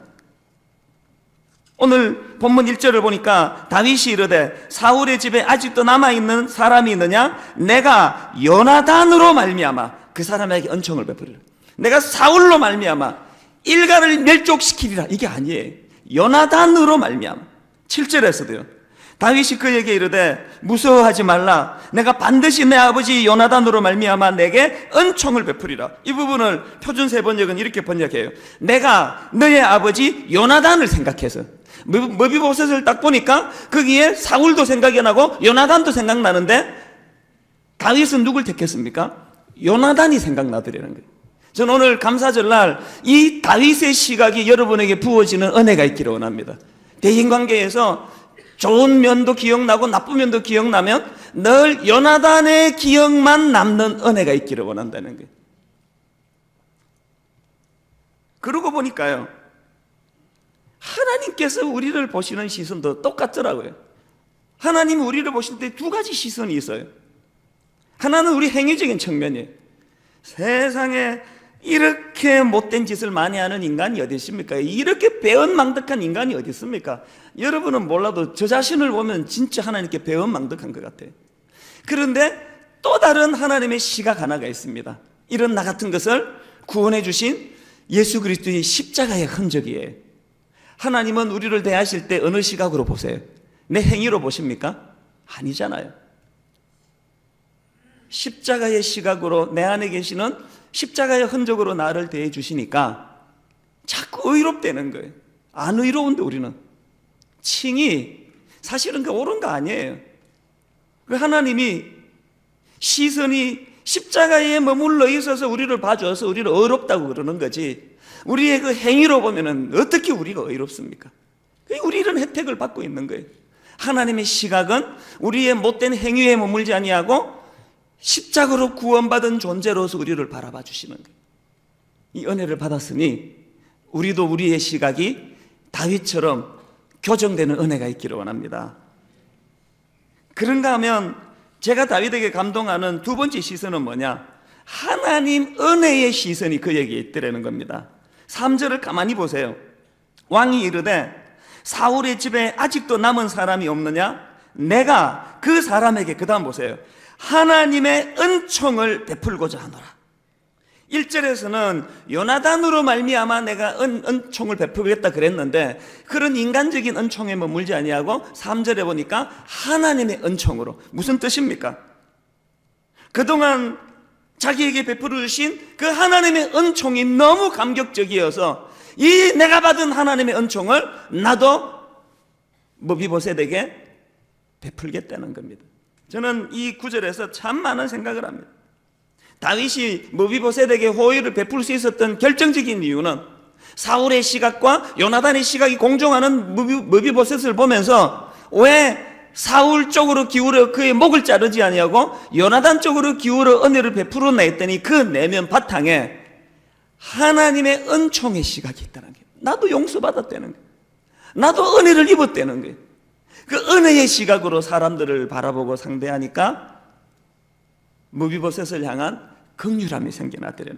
오늘 본문 1절을 보니까 다윗이 이르되 사울의 집에 아직도 남아있는 사람이 있느냐? 내가 요나단으로 말미암아 그 사람에게 은총을 베푸리라. 내가 사울로 말미암아 일가를 멸족시키리라. 이게 아니에요. 요나단으로 말미암아. 7절에서도요. 다윗이 그에게 이르되 무서워하지 말라. 내가 반드시 내 아버지 요나단으로 말미암아 내게 은총을 베푸리라. 이 부분을 표준세번역은 이렇게 번역해요. 내가 너의 아버지 요나단을 생각해서. 머비보셋을 딱 보니까 거기에 사울도 생각이 나고 요나단도 생각나는데 다윗은 누굴 택했습니까? 요나단이 생각나더라는 거예요. 저는 오늘 감사절날 이 다윗의 시각이 여러분에게 부어지는 은혜가 있기를 원합니다. 대인관계에서 좋은 면도 기억나고 나쁜 면도 기억나면 늘 요나단의 기억만 남는 은혜가 있기를 원한다는 거예요. 그러고 보니까요, 하나님께서 우리를 보시는 시선도 똑같더라고요. 하나님이 우리를 보실 때 두 가지 시선이 있어요. 하나는 우리 행위적인 측면이에요. 세상에 이렇게 못된 짓을 많이 하는 인간이 어디 있습니까? 이렇게 배은망덕한 인간이 어디 있습니까? 여러분은 몰라도 저 자신을 보면 진짜 하나님께 배은망덕한 것 같아요. 그런데 또 다른 하나님의 시각 하나가 있습니다. 이런 나 같은 것을 구원해 주신 예수 그리스도의 십자가의 흔적이에요. 하나님은 우리를 대하실 때 어느 시각으로 보세요? 내 행위로 보십니까? 아니잖아요. 십자가의 시각으로 내 안에 계시는 십자가의 흔적으로 나를 대해 주시니까 자꾸 의롭다는 거예요. 안 의로운데 우리는 칭이 사실은 그 옳은 거 아니에요. 그 하나님이 시선이 십자가에 머물러 있어서 우리를 봐줘서 우리를 의롭다고 그러는 거지, 우리의 그 행위로 보면은 어떻게 우리가 의롭습니까? 우리 이런 혜택을 받고 있는 거예요. 하나님의 시각은 우리의 못된 행위에 머물지 아니하고 십자가로 구원받은 존재로서 우리를 바라봐 주시는 거예요. 이 은혜를 받았으니 우리도 우리의 시각이 다윗처럼 교정되는 은혜가 있기를 원합니다. 그런가 하면 제가 다윗에게 감동하는 두 번째 시선은 뭐냐? 하나님 은혜의 시선이 그에게 있더라는 겁니다. 3절을 가만히 보세요. 왕이 이르되 사울의 집에 아직도 남은 사람이 없느냐? 내가 그 사람에게, 그 다음 보세요, 하나님의 은총을 베풀고자 하노라. 1절에서는 요나단으로 말미암아 내가 은총을 베풀겠다 그랬는데 그런 인간적인 은총에 머물지 아니하고 3절에 보니까 하나님의 은총으로. 무슨 뜻입니까? 그동안 자기에게 베풀어 주신 그 하나님의 은총이 너무 감격적이어서 이 내가 받은 하나님의 은총을 나도 머비보셋에게 베풀겠다는 겁니다. 저는 이 구절에서 참 많은 생각을 합니다. 다윗이 머비보셋에게 호의를 베풀 수 있었던 결정적인 이유는 사울의 시각과 요나단의 시각이 공존하는 머비보셋을 보면서 왜 사울 쪽으로 기울어 그의 목을 자르지 아니하고 요나단 쪽으로 기울어 은혜를 베풀었나 했더니 그 내면 바탕에 하나님의 은총의 시각이 있다는 거예요. 나도 용서받았다는 거예요. 나도 은혜를 입었다는 거예요. 그 은혜의 시각으로 사람들을 바라보고 상대하니까 무비보셋을 향한 긍휼함이 생겨났더래요.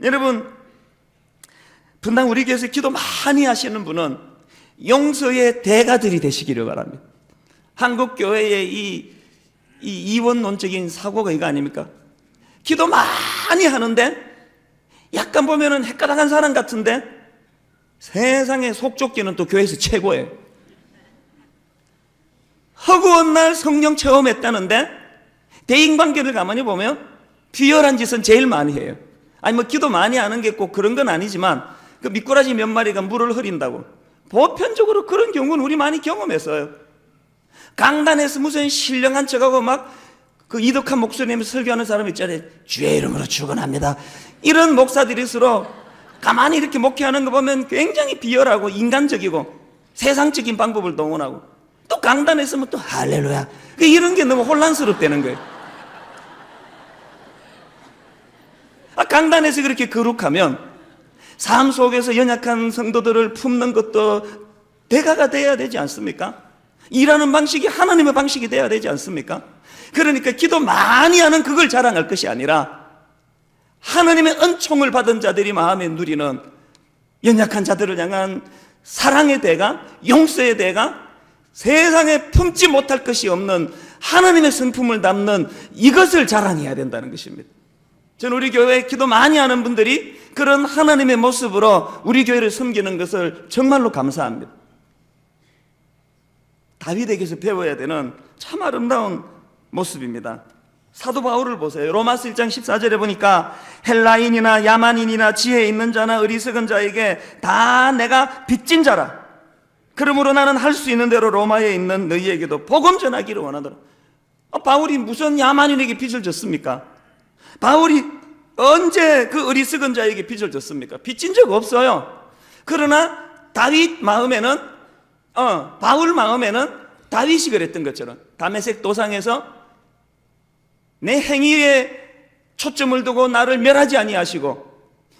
여러분, 분당 우리 교회에서 기도 많이 하시는 분은 용서의 대가들이 되시기를 바랍니다. 한국 교회의 이 이원론적인 사고가 이거 아닙니까? 기도 많이 하는데 약간 보면은 헷가닥한 사람 같은데 세상에 속 좁기는 또 교회에서 최고예요. 허구한 날 성령 체험했다는데 대인관계를 가만히 보면 비열한 짓은 제일 많이 해요. 아니 뭐 기도 많이 하는 게 꼭 그런 건 아니지만 그 미꾸라지 몇 마리가 물을 흐린다고 보편적으로 그런 경우는 우리 많이 경험했어요. 강단에서 무슨 신령한 척하고 막 그 이덕한 목소리 내면서 설교하는 사람 있잖아요. 주의 이름으로 축원합니다. 이런 목사들일수록 가만히 이렇게 목회하는 거 보면 굉장히 비열하고 인간적이고 세상적인 방법을 동원하고 또 강단에 서면 또 할렐루야. 이런 게 너무 혼란스럽다는 거예요. 강단에서 그렇게 거룩하면 삶 속에서 연약한 성도들을 품는 것도 대가가 돼야 되지 않습니까? 일하는 방식이 하나님의 방식이 돼야 되지 않습니까? 그러니까 기도 많이 하는 그걸 자랑할 것이 아니라 하나님의 은총을 받은 자들이 마음에 누리는 연약한 자들을 향한 사랑의 대가, 용서의 대가, 세상에 품지 못할 것이 없는 하나님의 성품을 담는 이것을 자랑해야 된다는 것입니다. 저는 우리 교회에 기도 많이 하는 분들이 그런 하나님의 모습으로 우리 교회를 섬기는 것을 정말로 감사합니다. 다윗에게서 배워야 되는 참 아름다운 모습입니다. 사도 바울을 보세요. 로마서 1장 14절에 보니까 헬라인이나 야만인이나 지혜 있는 자나 어리석은 자에게 다 내가 빚진 자라. 그러므로 나는 할 수 있는 대로 로마에 있는 너희에게도 복음 전하기를 원하더라. 바울이 무슨 야만인에게 빚을 졌습니까? 바울이 언제 그 어리석은 자에게 빚을 졌습니까? 빚진 적 없어요. 그러나 다윗 마음에는 바울 마음에는 다윗이 그랬던 것처럼 다메섹 도상에서 내 행위에 초점을 두고 나를 멸하지 아니하시고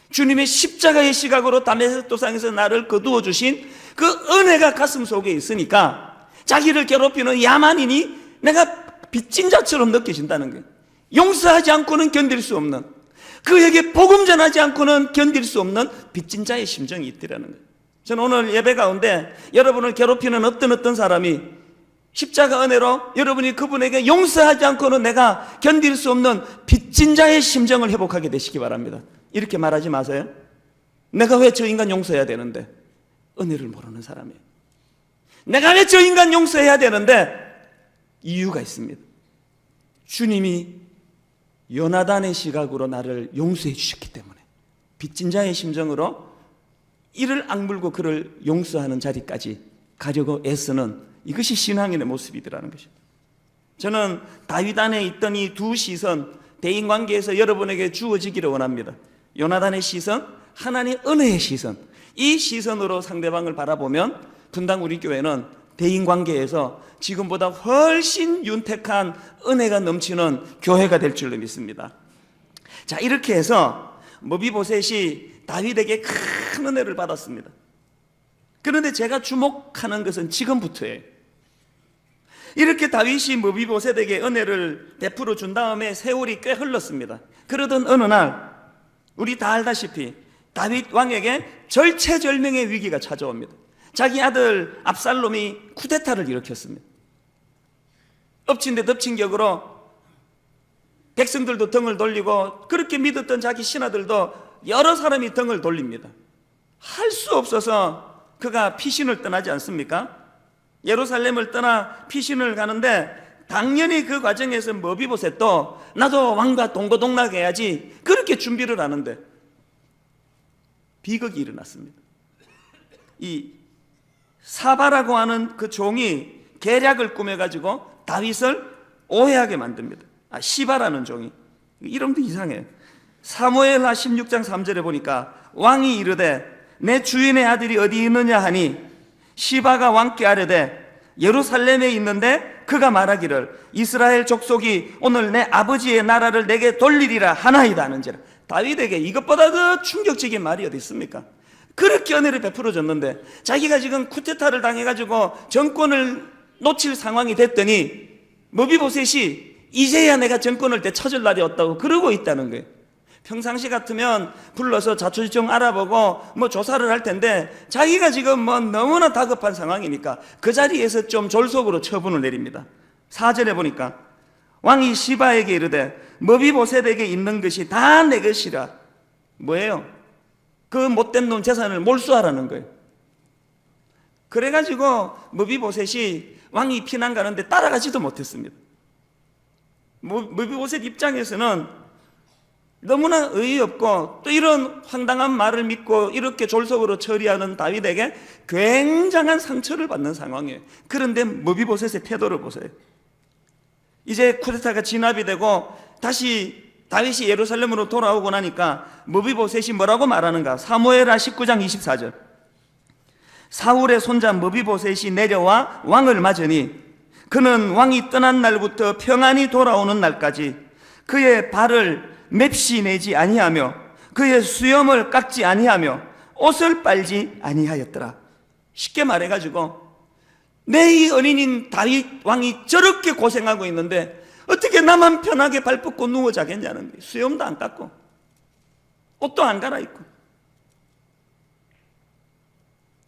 주님의 십자가의 시각으로 다메섹 도상에서 나를 거두어 주신 그 은혜가 가슴 속에 있으니까 자기를 괴롭히는 야만인이 내가 빚진 자처럼 느껴진다는 거예요. 용서하지 않고는 견딜 수 없는, 그에게 복음 전하지 않고는 견딜 수 없는 빚진 자의 심정이 있더라는 거예요. 저는 오늘 예배 가운데 여러분을 괴롭히는 어떤 사람이 십자가 은혜로 여러분이 그분에게 용서하지 않고는 내가 견딜 수 없는 빚진 자의 심정을 회복하게 되시기 바랍니다. 이렇게 말하지 마세요. 내가 왜 저 인간 용서해야 되는데? 은혜를 모르는 사람이에요. 내가 왜 저 인간 용서해야 되는데? 이유가 있습니다. 주님이 요나단의 시각으로 나를 용서해 주셨기 때문에 빚진 자의 심정으로 이를 악물고 그를 용서하는 자리까지 가려고 애쓰는 이것이 신앙인의 모습이더라는 것입니다. 저는 다윗 안에 있던 이 두 시선, 대인관계에서 여러분에게 주어지기를 원합니다. 요나단의 시선, 하나님의 은혜의 시선, 이 시선으로 상대방을 바라보면 분당 우리 교회는 대인관계에서 지금보다 훨씬 윤택한 은혜가 넘치는 교회가 될 줄로 믿습니다. 자, 이렇게 해서 무비보셋이 다윗에게 큰 은혜를 받았습니다. 그런데 제가 주목하는 것은 지금부터예요. 이렇게 다윗이 무비보셋에게 은혜를 베풀어 준 다음에 세월이 꽤 흘렀습니다. 그러던 어느 날 우리 다 알다시피 다윗 왕에게 절체절명의 위기가 찾아옵니다. 자기 아들 압살롬이 쿠데타를 일으켰습니다. 엎친 데 덮친 격으로 백성들도 등을 돌리고 그렇게 믿었던 자기 신하들도 여러 사람이 등을 돌립니다. 할 수 없어서 그가 피신을 떠나지 않습니까? 예루살렘을 떠나 피신을 가는데 당연히 그 과정에서 무비보셋도 나도 왕과 동고동락 해야지 그렇게 준비를 하는데 비극이 일어났습니다. 이 사바라고 하는 그 종이 계략을 꾸며가지고 다윗을 오해하게 만듭니다. 시바라는 종이. 이름도 이상해요. 사무엘하 16장 3절에 보니까 왕이 이르되 내 주인의 아들이 어디 있느냐 하니 시바가 왕께 아뢰되 예루살렘에 있는데 그가 말하기를 이스라엘 족속이 오늘 내 아버지의 나라를 내게 돌리리라 하나이다 하는지라. 다윗에게 이것보다 더 충격적인 말이 어디 있습니까? 그렇게 은혜를 베풀어 줬는데 자기가 지금 쿠데타를 당해가지고 정권을 놓칠 상황이 됐더니 머비보셋이 이제야 내가 정권을 되찾을 날이 왔다고 그러고 있다는 거예요. 평상시 같으면 불러서 자초지종 알아보고 뭐 조사를 할 텐데 자기가 지금 뭐 너무나 다급한 상황이니까 그 자리에서 좀 졸속으로 처분을 내립니다. 4절에 보니까 왕이 시바에게 이르되 머비보셋에게 있는 것이 다 내 것이라. 뭐예요? 그 못된 놈 재산을 몰수하라는 거예요. 그래가지고 머비보셋이 왕이 피난 가는데 따라가지도 못했습니다. 머비보셋 입장에서는 너무나 어이없고 또 이런 황당한 말을 믿고 이렇게 졸속으로 처리하는 다윗에게 굉장한 상처를 받는 상황이에요. 그런데 머비보셋의 태도를 보세요. 이제 쿠데타가 진압이 되고 다시 다윗이 예루살렘으로 돌아오고 나니까 머비보셋이 뭐라고 말하는가? 사무엘하 19장 24절. 사울의 손자 머비보셋이 내려와 왕을 맞으니 그는 왕이 떠난 날부터 평안히 돌아오는 날까지 그의 발을 맵시 내지 아니하며 그의 수염을 깎지 아니하며 옷을 빨지 아니하였더라. 쉽게 말해가지고 내 이 어린인 다윗 왕이 저렇게 고생하고 있는데 어떻게 나만 편하게 발 뻗고 누워 자겠냐는 거예요. 수염도 안 깎고 옷도 안 갈아입고.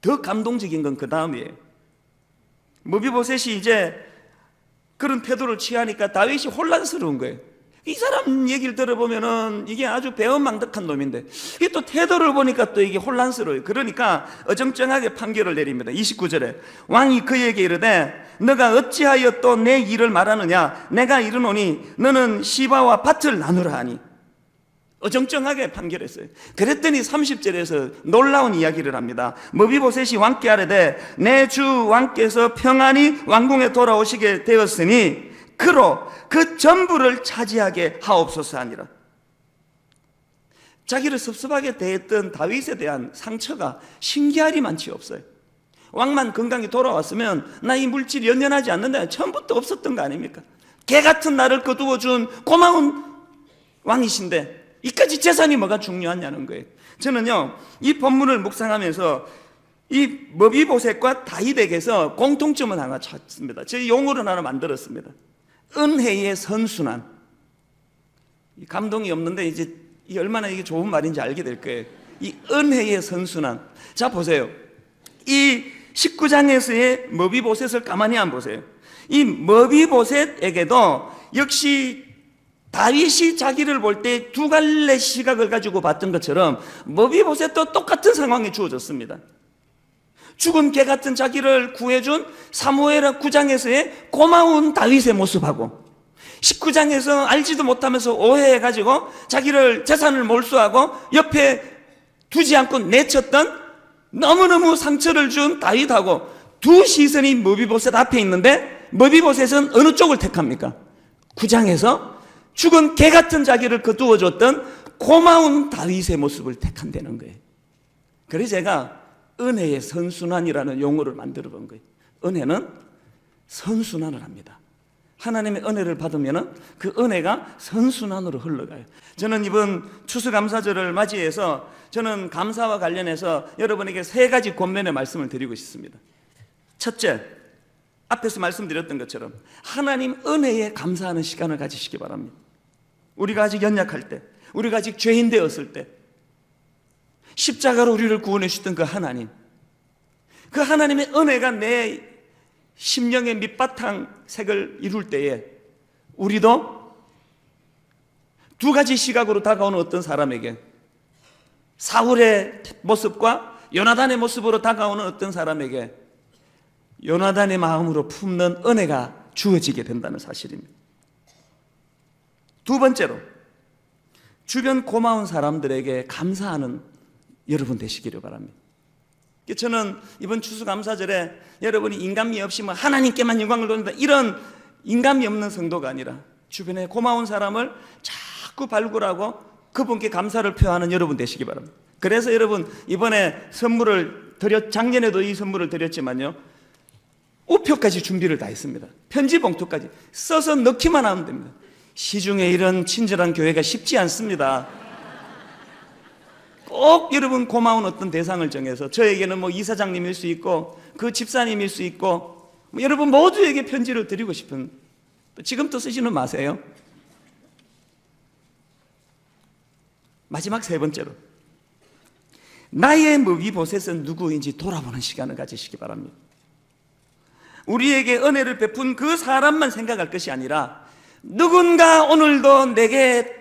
더 감동적인 건 그 다음이에요. 머비보셋이 이제 그런 태도를 취하니까 다윗이 혼란스러운 거예요. 이 사람 얘기를 들어보면은 이게 아주 배은망덕한 놈인데 이게 또 태도를 보니까 또 이게 혼란스러워요. 그러니까 어정쩡하게 판결을 내립니다. 29절에 왕이 그에게 이르되 너가 어찌하여 또 내 일을 말하느냐? 내가 이르노니 너는 시바와 밭을 나누라 하니. 어정쩡하게 판결했어요. 그랬더니 30절에서 놀라운 이야기를 합니다. 머비보셋이 왕께 아뢰되 내 주 왕께서 평안히 왕궁에 돌아오시게 되었으니 그로 그 전부를 차지하게 하옵소서 하니라. 자기를 섭섭하게 대했던 다윗에 대한 상처가 신기하리 많지 없어요. 왕만 건강히 돌아왔으면 나 이 물질 연연하지 않는다. 처음부터 없었던 거 아닙니까? 개 같은 나를 거두어 준 고마운 왕이신데 이까지 재산이 뭐가 중요하냐는 거예요. 저는요 이 본문을 묵상하면서 이 머비보셋과 다윗에게서 공통점을 하나 찾습니다. 제 용어를 하나 만들었습니다. 은혜의 선순환. 감동이 없는데 이제 얼마나 이게 좋은 말인지 알게 될 거예요. 이 은혜의 선순환. 자 보세요. 이 19장에서의 머비보셋을 가만히 한번 보세요. 이 머비보셋에게도 역시 다윗이 자기를 볼 때 두 갈래 시각을 가지고 봤던 것처럼 머비보셋도 똑같은 상황이 주어졌습니다. 죽은 개 같은 자기를 구해준 사무엘하 9장에서의 고마운 다윗의 모습하고 19장에서 알지도 못하면서 오해해가지고 자기를 재산을 몰수하고 옆에 두지 않고 내쳤던 너무너무 상처를 준 다윗하고 두 시선이 머비보셋 앞에 있는데 머비보셋은 어느 쪽을 택합니까? 9장에서 죽은 개 같은 자기를 거두어줬던 고마운 다윗의 모습을 택한다는 거예요. 그래서 제가 은혜의 선순환이라는 용어를 만들어 본 거예요. 은혜는 선순환을 합니다. 하나님의 은혜를 받으면 그 은혜가 선순환으로 흘러가요. 저는 이번 추수감사절을 맞이해서 저는 감사와 관련해서 여러분에게 세 가지 권면의 말씀을 드리고 싶습니다. 첫째, 앞에서 말씀드렸던 것처럼 하나님 은혜에 감사하는 시간을 가지시기 바랍니다. 우리가 아직 연약할 때, 우리가 아직 죄인 되었을 때 십자가로 우리를 구원해 주셨던 그 하나님, 그 하나님의 은혜가 내 심령의 밑바탕 색을 이룰 때에 우리도 두 가지 시각으로 다가오는 어떤 사람에게 사울의 모습과 요나단의 모습으로 다가오는 어떤 사람에게 요나단의 마음으로 품는 은혜가 주어지게 된다는 사실입니다. 두 번째로 주변 고마운 사람들에게 감사하는 여러분 되시기를 바랍니다. 저는 이번 추수감사절에 여러분이 인간미 없이 뭐 하나님께만 영광을 돌린다 이런 인간미 없는 성도가 아니라 주변에 고마운 사람을 자꾸 발굴하고 그분께 감사를 표하는 여러분 되시기 바랍니다. 그래서 여러분 이번에 선물을 작년에도 이 선물을 드렸지만요, 우표까지 준비를 다 했습니다. 편지 봉투까지 써서 넣기만 하면 됩니다. 시중에 이런 친절한 교회가 쉽지 않습니다. 꼭 여러분 고마운 어떤 대상을 정해서, 저에게는 뭐 이사장님일 수 있고 그 집사님일 수 있고 뭐 여러분 모두에게 편지를 드리고 싶은, 지금도 쓰지는 마세요. 마지막 세 번째로, 나의 머비보셋은 누구인지 돌아보는 시간을 가지시기 바랍니다. 우리에게 은혜를 베푼 그 사람만 생각할 것이 아니라 누군가 오늘도 내게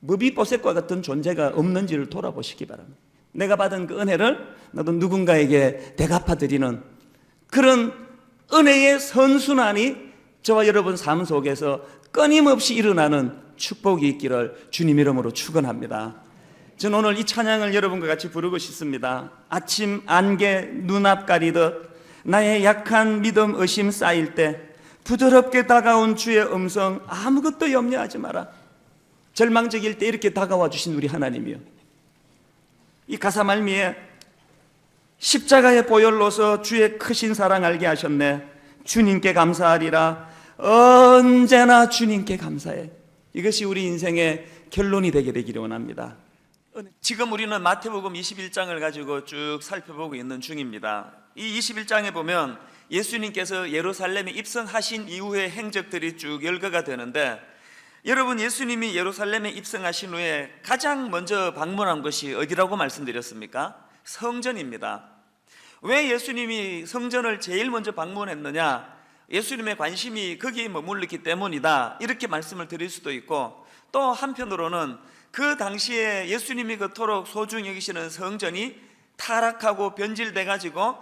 머비보셋과 같은 존재가 없는지를 돌아보시기 바랍니다. 내가 받은 그 은혜를 나도 누군가에게 대갚아드리는 그런 은혜의 선순환이 저와 여러분 삶 속에서 끊임없이 일어나는 축복이 있기를 주님 이름으로 축원합니다. 저는 오늘 이 찬양을 여러분과 같이 부르고 싶습니다. 아침 안개 눈앞 가리듯 나의 약한 믿음 의심 쌓일 때 부드럽게 다가온 주의 음성, 아무것도 염려하지 마라. 절망적일 때 이렇게 다가와 주신 우리 하나님이요, 이 가사 말미에 십자가의 보혈로서 주의 크신 사랑 알게 하셨네. 주님께 감사하리라. 언제나 주님께 감사해. 이것이 우리 인생의 결론이 되게 되기를 원합니다. 지금 우리는 마태복음 21장을 가지고 쭉 살펴보고 있는 중입니다. 이 21장에 보면 예수님께서 예루살렘에 입성하신 이후의 행적들이 쭉 열거가 되는데, 여러분 예수님이 예루살렘에 입성하신 후에 가장 먼저 방문한 것이 어디라고 말씀드렸습니까? 성전입니다. 왜 예수님이 성전을 제일 먼저 방문했느냐? 예수님의 관심이 거기에 머물렀기 때문이다, 이렇게 말씀을 드릴 수도 있고, 또 한편으로는 그 당시에 예수님이 그토록 소중히 여기시는 성전이 타락하고 변질돼 가지고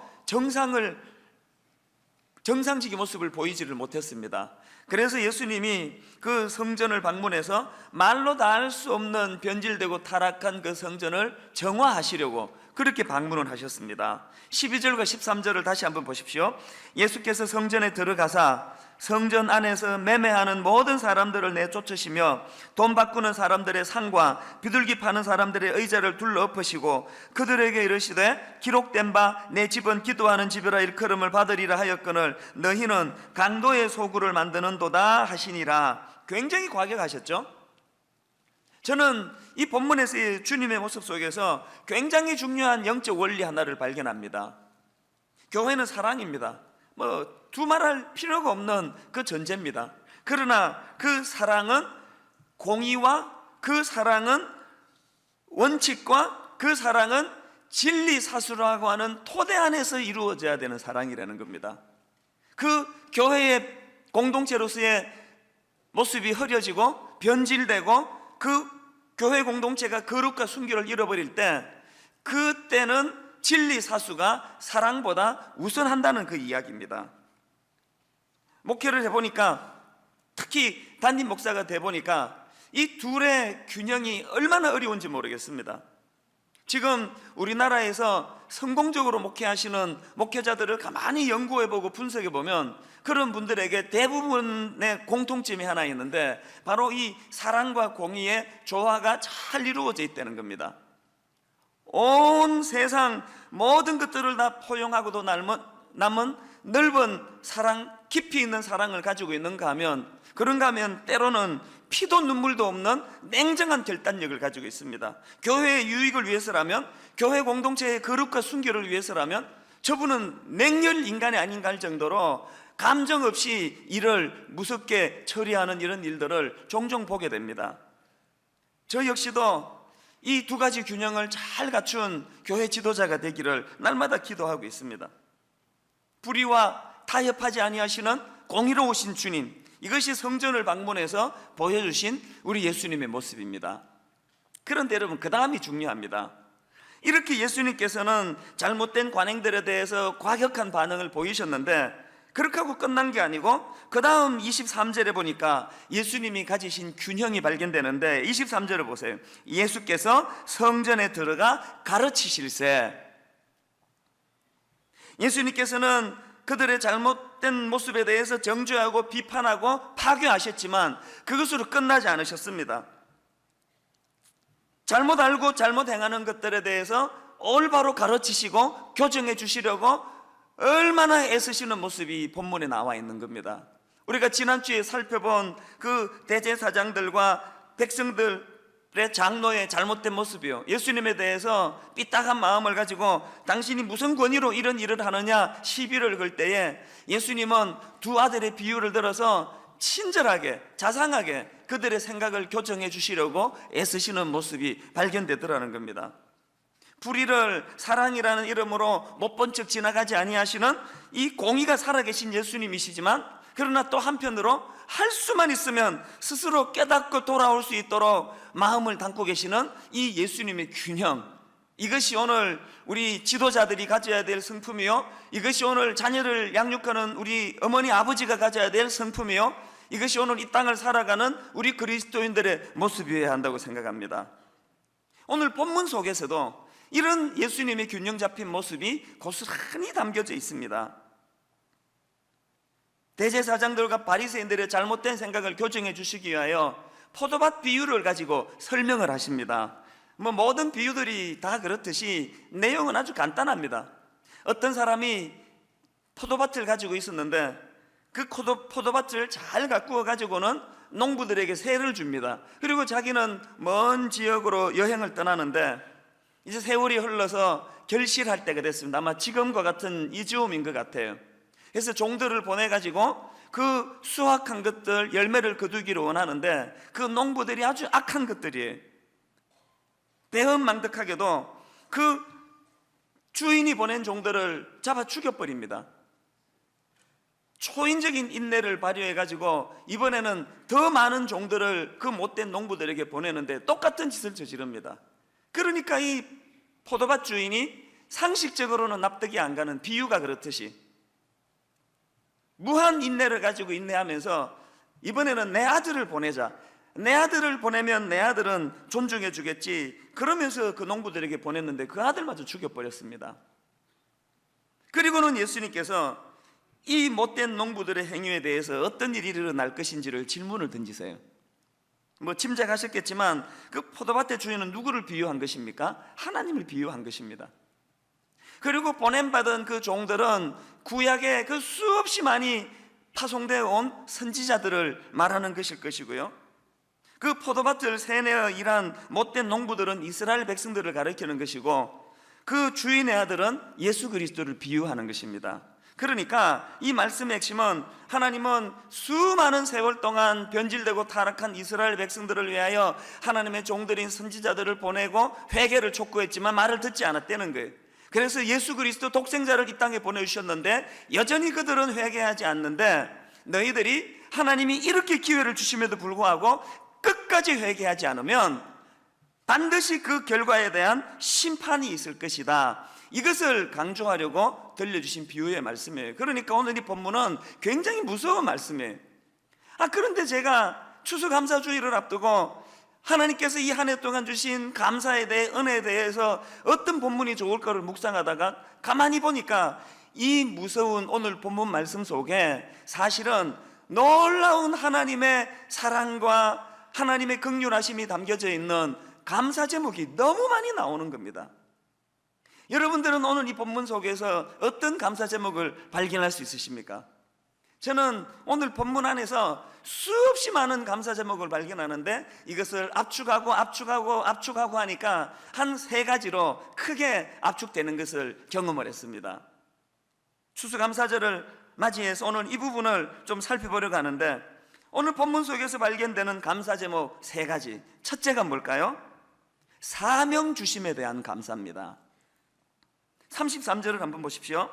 정상적인 모습을 보이지를 못했습니다. 그래서 예수님이 그 성전을 방문해서 말로 다 할 수 없는 변질되고 타락한 그 성전을 정화하시려고 그렇게 방문을 하셨습니다. 12절과 13절을 다시 한번 보십시오. 예수께서 성전에 들어가사 성전 안에서 매매하는 모든 사람들을 내쫓으시며 돈 바꾸는 사람들의 상과 비둘기 파는 사람들의 의자를 둘러 엎으시고 그들에게 이르시되 기록된 바 내 집은 기도하는 집이라 일컬음을 받으리라 하였거늘 너희는 강도의 소굴을 만드는도다 하시니라. 굉장히 과격하셨죠? 저는 이 본문에서의 주님의 모습 속에서 굉장히 중요한 영적 원리 하나를 발견합니다. 교회는 사랑입니다. 두말할 필요가 없는 그 전제입니다. 그러나 그 사랑은 공의와 그 사랑은 원칙과 그 사랑은 진리 사수라고 하는 토대 안에서 이루어져야 되는 사랑이라는 겁니다. 그 교회의 공동체로서의 모습이 흐려지고 변질되고 그 교회 공동체가 거룩과 순결을 잃어버릴 때, 그때는 진리 사수가 사랑보다 우선한다는 그 이야기입니다. 목회를 해보니까, 특히 담임 목사가 돼보니까 이 둘의 균형이 얼마나 어려운지 모르겠습니다. 지금 우리나라에서 성공적으로 목회하시는 목회자들을 가만히 연구해보고 분석해보면 그런 분들에게 대부분의 공통점이 하나 있는데, 바로 이 사랑과 공의의 조화가 잘 이루어져 있다는 겁니다. 온 세상 모든 것들을 다 포용하고도 남은 넓은 사랑, 깊이 있는 사랑을 가지고 있는가 하면, 그런가 하면 때로는 피도 눈물도 없는 냉정한 결단력을 가지고 있습니다. 교회의 유익을 위해서라면, 교회 공동체의 거룩과 순결을 위해서라면 저분은 맹렬 인간이 아닌가 할 정도로 감정 없이 일을 무섭게 처리하는 이런 일들을 종종 보게 됩니다. 저 역시도 이 두 가지 균형을 잘 갖춘 교회 지도자가 되기를 날마다 기도하고 있습니다. 불의와 타협하지 아니하시는 공의로우신 주님, 이것이 성전을 방문해서 보여주신 우리 예수님의 모습입니다. 그런데 여러분, 그 다음이 중요합니다. 이렇게 예수님께서는 잘못된 관행들에 대해서 과격한 반응을 보이셨는데, 그렇게 하고 끝난 게 아니고 그 다음 23절에 보니까 예수님이 가지신 균형이 발견되는데, 23절을 보세요. 예수께서 성전에 들어가 가르치실세. 예수님께서는 그들의 잘못된 모습에 대해서 정죄하고 비판하고 파괴하셨지만 그것으로 끝나지 않으셨습니다. 잘못 알고 잘못 행하는 것들에 대해서 올바로 가르치시고 교정해 주시려고 얼마나 애쓰시는 모습이 본문에 나와 있는 겁니다. 우리가 지난주에 살펴본 그 대제사장들과 백성들 장로의 잘못된 모습이요, 예수님에 대해서 삐딱한 마음을 가지고 당신이 무슨 권위로 이런 일을 하느냐 시비를 걸 때에 예수님은 두 아들의 비유를 들어서 친절하게 자상하게 그들의 생각을 교정해 주시려고 애쓰시는 모습이 발견되더라는 겁니다. 불의를 사랑이라는 이름으로 못 본 척 지나가지 아니하시는 이 공의가 살아계신 예수님이시지만, 그러나 또 한편으로 할 수만 있으면 스스로 깨닫고 돌아올 수 있도록 마음을 담고 계시는 이 예수님의 균형, 이것이 오늘 우리 지도자들이 가져야 될 성품이요, 이것이 오늘 자녀를 양육하는 우리 어머니 아버지가 가져야 될 성품이요, 이것이 오늘 이 땅을 살아가는 우리 그리스도인들의 모습이어야 한다고 생각합니다. 오늘 본문 속에서도 이런 예수님의 균형 잡힌 모습이 고스란히 담겨져 있습니다. 대제사장들과 바리새인들의 잘못된 생각을 교정해 주시기 위하여 포도밭 비유를 가지고 설명을 하십니다. 모든 비유들이 다 그렇듯이 내용은 아주 간단합니다. 어떤 사람이 포도밭을 가지고 있었는데 그 포도밭을 잘 가꾸어 가지고는 농부들에게 세를 줍니다. 그리고 자기는 먼 지역으로 여행을 떠나는데 이제 세월이 흘러서 결실할 때가 됐습니다. 아마 지금과 같은 이즈음인 것 같아요. 그래서 종들을 보내가지고 그 수확한 것들 열매를 거두기를 원하는데 그 농부들이 아주 악한 것들이에요. 대언망덕하게도 그 주인이 보낸 종들을 잡아 죽여버립니다. 초인적인 인내를 발휘해가지고 이번에는 더 많은 종들을 그 못된 농부들에게 보내는데 똑같은 짓을 저지릅니다. 그러니까 이 포도밭 주인이 상식적으로는 납득이 안 가는, 비유가 그렇듯이 무한 인내를 가지고 인내하면서 이번에는 내 아들을 보내자, 내 아들을 보내면 내 아들은 존중해 주겠지, 그러면서 그 농부들에게 보냈는데 그 아들마저 죽여버렸습니다. 그리고는 예수님께서 이 못된 농부들의 행위에 대해서 어떤 일이 일어날 것인지를 질문을 던지세요. 짐작하셨겠지만 그 포도밭의 주인은 누구를 비유한 것입니까? 하나님을 비유한 것입니다. 그리고 보냄받은 그 종들은 구약에 그 수없이 많이 파송되어 온 선지자들을 말하는 것일 것이고요, 그 포도밭을 세내어 일한 못된 농부들은 이스라엘 백성들을 가리키는 것이고, 그 주인의 아들은 예수 그리스도를 비유하는 것입니다. 그러니까 이 말씀의 핵심은 하나님은 수많은 세월 동안 변질되고 타락한 이스라엘 백성들을 위하여 하나님의 종들인 선지자들을 보내고 회개를 촉구했지만 말을 듣지 않았다는 거예요. 그래서 예수 그리스도 독생자를 이 땅에 보내주셨는데 여전히 그들은 회개하지 않는데, 너희들이 하나님이 이렇게 기회를 주심에도 불구하고 끝까지 회개하지 않으면 반드시 그 결과에 대한 심판이 있을 것이다, 이것을 강조하려고 들려주신 비유의 말씀이에요. 그러니까 오늘 이 본문은 굉장히 무서운 말씀이에요. 그런데 제가 추수감사주의를 앞두고 하나님께서 이 한 해 동안 주신 감사에 대해, 은혜에 대해서 어떤 본문이 좋을까를 묵상하다가 가만히 보니까 이 무서운 오늘 본문 말씀 속에 사실은 놀라운 하나님의 사랑과 하나님의 긍휼하심이 담겨져 있는 감사 제목이 너무 많이 나오는 겁니다. 여러분들은 오늘 이 본문 속에서 어떤 감사 제목을 발견할 수 있으십니까? 저는 오늘 본문 안에서 수없이 많은 감사 제목을 발견하는데 이것을 압축하고 하니까 한 세 가지로 크게 압축되는 것을 경험을 했습니다. 추수감사절을 맞이해서 오늘 이 부분을 좀 살펴보려고 하는데, 오늘 본문 속에서 발견되는 감사 제목 세 가지. 첫째가 뭘까요? 사명 주심에 대한 감사입니다. 33절을 한번 보십시오.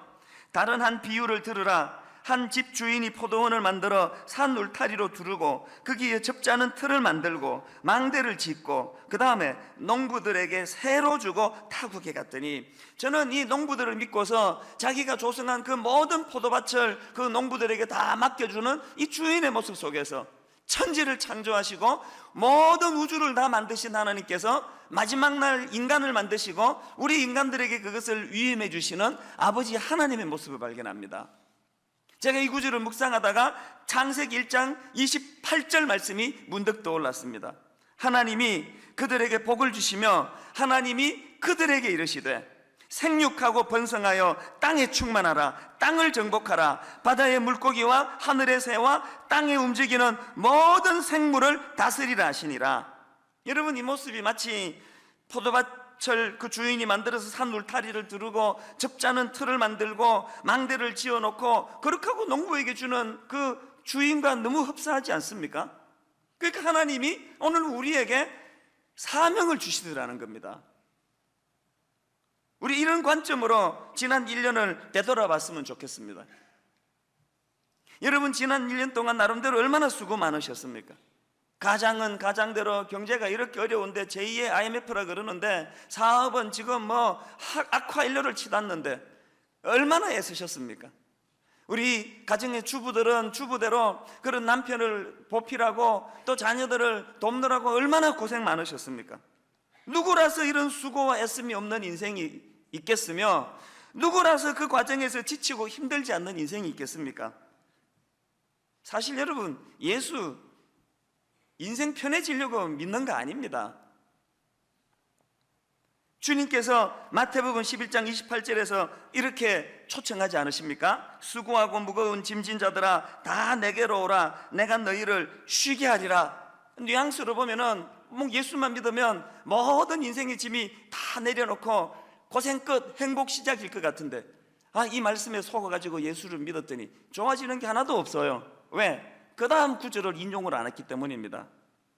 다른 한 비유를 들으라. 한 집 주인이 포도원을 만들어 산 울타리로 두르고 거기에 접자는 틀을 만들고 망대를 짓고 그 다음에 농부들에게 새로 주고 타국에 갔더니, 저는 이 농부들을 믿고서 자기가 조성한 그 모든 포도밭을 그 농부들에게 다 맡겨주는 이 주인의 모습 속에서 천지를 창조하시고 모든 우주를 다 만드신 하나님께서 마지막 날 인간을 만드시고 우리 인간들에게 그것을 위임해 주시는 아버지 하나님의 모습을 발견합니다. 제가 이 구절을 묵상하다가 창세기 1장 28절 말씀이 문득 떠올랐습니다. 하나님이 그들에게 복을 주시며 하나님이 그들에게 이르시되 생육하고 번성하여 땅에 충만하라. 땅을 정복하라. 바다의 물고기와 하늘의 새와 땅에 움직이는 모든 생물을 다스리라 하시니라. 여러분, 이 모습이 마치 포도밭을 그 주인이 만들어서 산 울타리를 두르고 접자는 틀을 만들고 망대를 지어놓고 그렇게 하고 농부에게 주는 그 주인과 너무 흡사하지 않습니까? 그러니까 하나님이 오늘 우리에게 사명을 주시더라는 겁니다. 우리 이런 관점으로 지난 1년을 되돌아봤으면 좋겠습니다. 여러분, 지난 1년 동안 나름대로 얼마나 수고 많으셨습니까? 가장은 가장대로 경제가 이렇게 어려운데 제2의 IMF라 그러는데 사업은 지금 뭐 악화일로를 치닫는데 얼마나 애쓰셨습니까? 우리 가정의 주부들은 주부대로 그런 남편을 보필하고 또 자녀들을 돕느라고 얼마나 고생 많으셨습니까? 누구라서 이런 수고와 애씀이 없는 인생이 있겠으며 누구라서 그 과정에서 지치고 힘들지 않는 인생이 있겠습니까? 사실 여러분, 예수 인생 편해지려고 믿는 거 아닙니다. 주님께서 마태복음 11장 28절에서 이렇게 초청하지 않으십니까? 수고하고 무거운 짐진 자들아 다 내게로 오라 내가 너희를 쉬게 하리라. 뉘앙스로 보면은 뭐 예수만 믿으면 모든 인생의 짐이 다 내려놓고 고생 끝 행복 시작일 것 같은데, 이 말씀에 속아가지고 예수를 믿었더니 좋아지는 게 하나도 없어요. 왜? 그 다음 구절을 인용을 안 했기 때문입니다.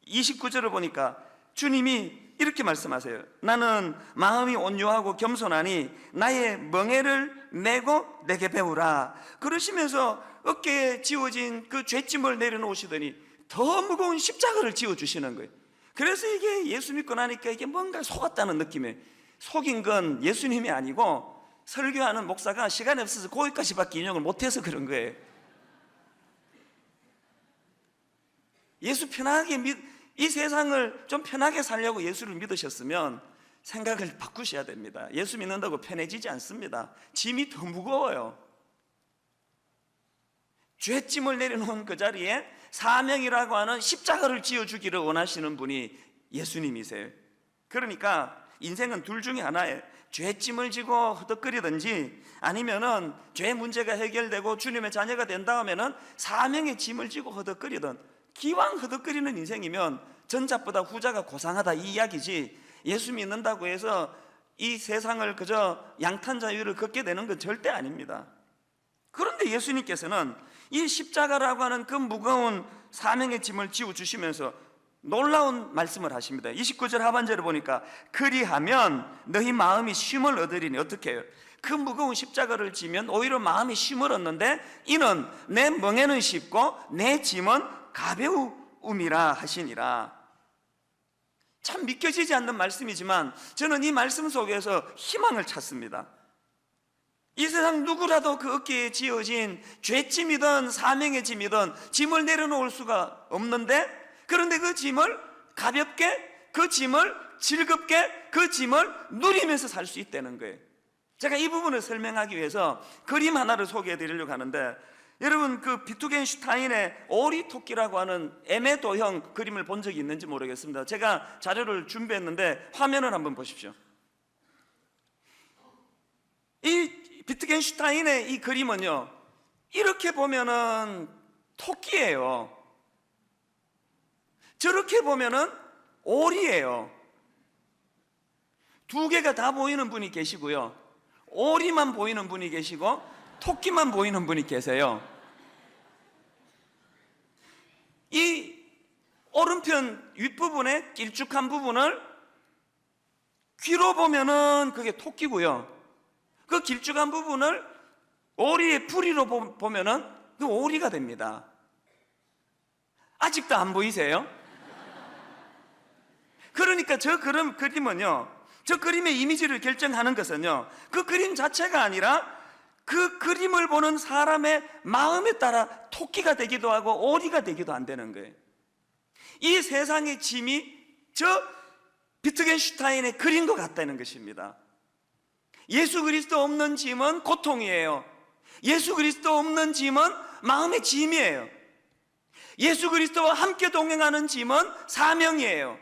29절을 보니까 주님이 이렇게 말씀하세요. 나는 마음이 온유하고 겸손하니 나의 멍에를 메고 내게 배우라. 그러시면서 어깨에 지워진 그 죄짐을 내려놓으시더니 더 무거운 십자가를 지워주시는 거예요. 그래서 이게 예수 믿고 나니까 이게 뭔가 속았다는 느낌에, 속인 건 예수님이 아니고 설교하는 목사가 시간이 없어서 거기까지밖에 인용을 못해서 그런 거예요. 예수 편하게 이 세상을 좀 편하게 살려고 예수를 믿으셨으면 생각을 바꾸셔야 됩니다. 예수 믿는다고 편해지지 않습니다. 짐이 더 무거워요. 죄짐을 내려놓은 그 자리에 사명이라고 하는 십자가를 지어주기를 원하시는 분이 예수님이세요. 그러니까 인생은 둘 중에 하나예요. 죄짐을 지고 허덕거리든지 아니면은 죄 문제가 해결되고 주님의 자녀가 된 다음에는 사명의 짐을 지고 허덕거리든, 기왕 허덕거리는 인생이면 전자보다 후자가 고상하다 이 이야기지, 예수 믿는다고 해서 이 세상을 그저 양탄자유를 걷게 되는 건 절대 아닙니다. 그런데 예수님께서는 이 십자가라고 하는 그 무거운 사명의 짐을 지워주시면서 놀라운 말씀을 하십니다. 29절 하반절을 보니까 그리하면 너희 마음이 쉼을 얻으리니. 어떻게 해요? 그 무거운 십자가를 지면 오히려 마음이 쉼을 얻는데 이는 내 멍에는 쉽고 내 짐은 가벼움이라 하시니라. 참 믿겨지지 않는 말씀이지만 저는 이 말씀 속에서 희망을 찾습니다. 이 세상 누구라도 그 어깨에 지어진 죄짐이든 사명의 짐이든 짐을 내려놓을 수가 없는데, 그런데 그 짐을 가볍게, 그 짐을 즐겁게, 그 짐을 누리면서 살 수 있다는 거예요. 제가 이 부분을 설명하기 위해서 그림 하나를 소개해 드리려고 하는데, 여러분 그 비투겐슈타인의 오리 토끼라고 하는 애매도형 그림을 본 적이 있는지 모르겠습니다. 제가 자료를 준비했는데 화면을 한번 보십시오. 이 비트겐슈타인의 이 그림은요, 이렇게 보면은 토끼예요. 저렇게 보면은 오리예요. 두 개가 다 보이는 분이 계시고요, 오리만 보이는 분이 계시고 토끼만 보이는 분이 계세요. 이 오른편 윗부분의 길쭉한 부분을 귀로 보면은 그게 토끼고요, 그 길쭉한 부분을 오리의 부리로 보면은 그 오리가 됩니다. 아직도 안 보이세요? 그러니까 저 그림은요, 저 그림의 이미지를 결정하는 것은요, 그 그림 자체가 아니라 그 그림을 보는 사람의 마음에 따라 토끼가 되기도 하고 오리가 되기도 한다는 거예요. 이 세상의 짐이 저 비트겐슈타인의 그림과 같다는 것입니다. 예수 그리스도 없는 짐은 고통이에요. 예수 그리스도 없는 짐은 마음의 짐이에요. 예수 그리스도와 함께 동행하는 짐은 사명이에요.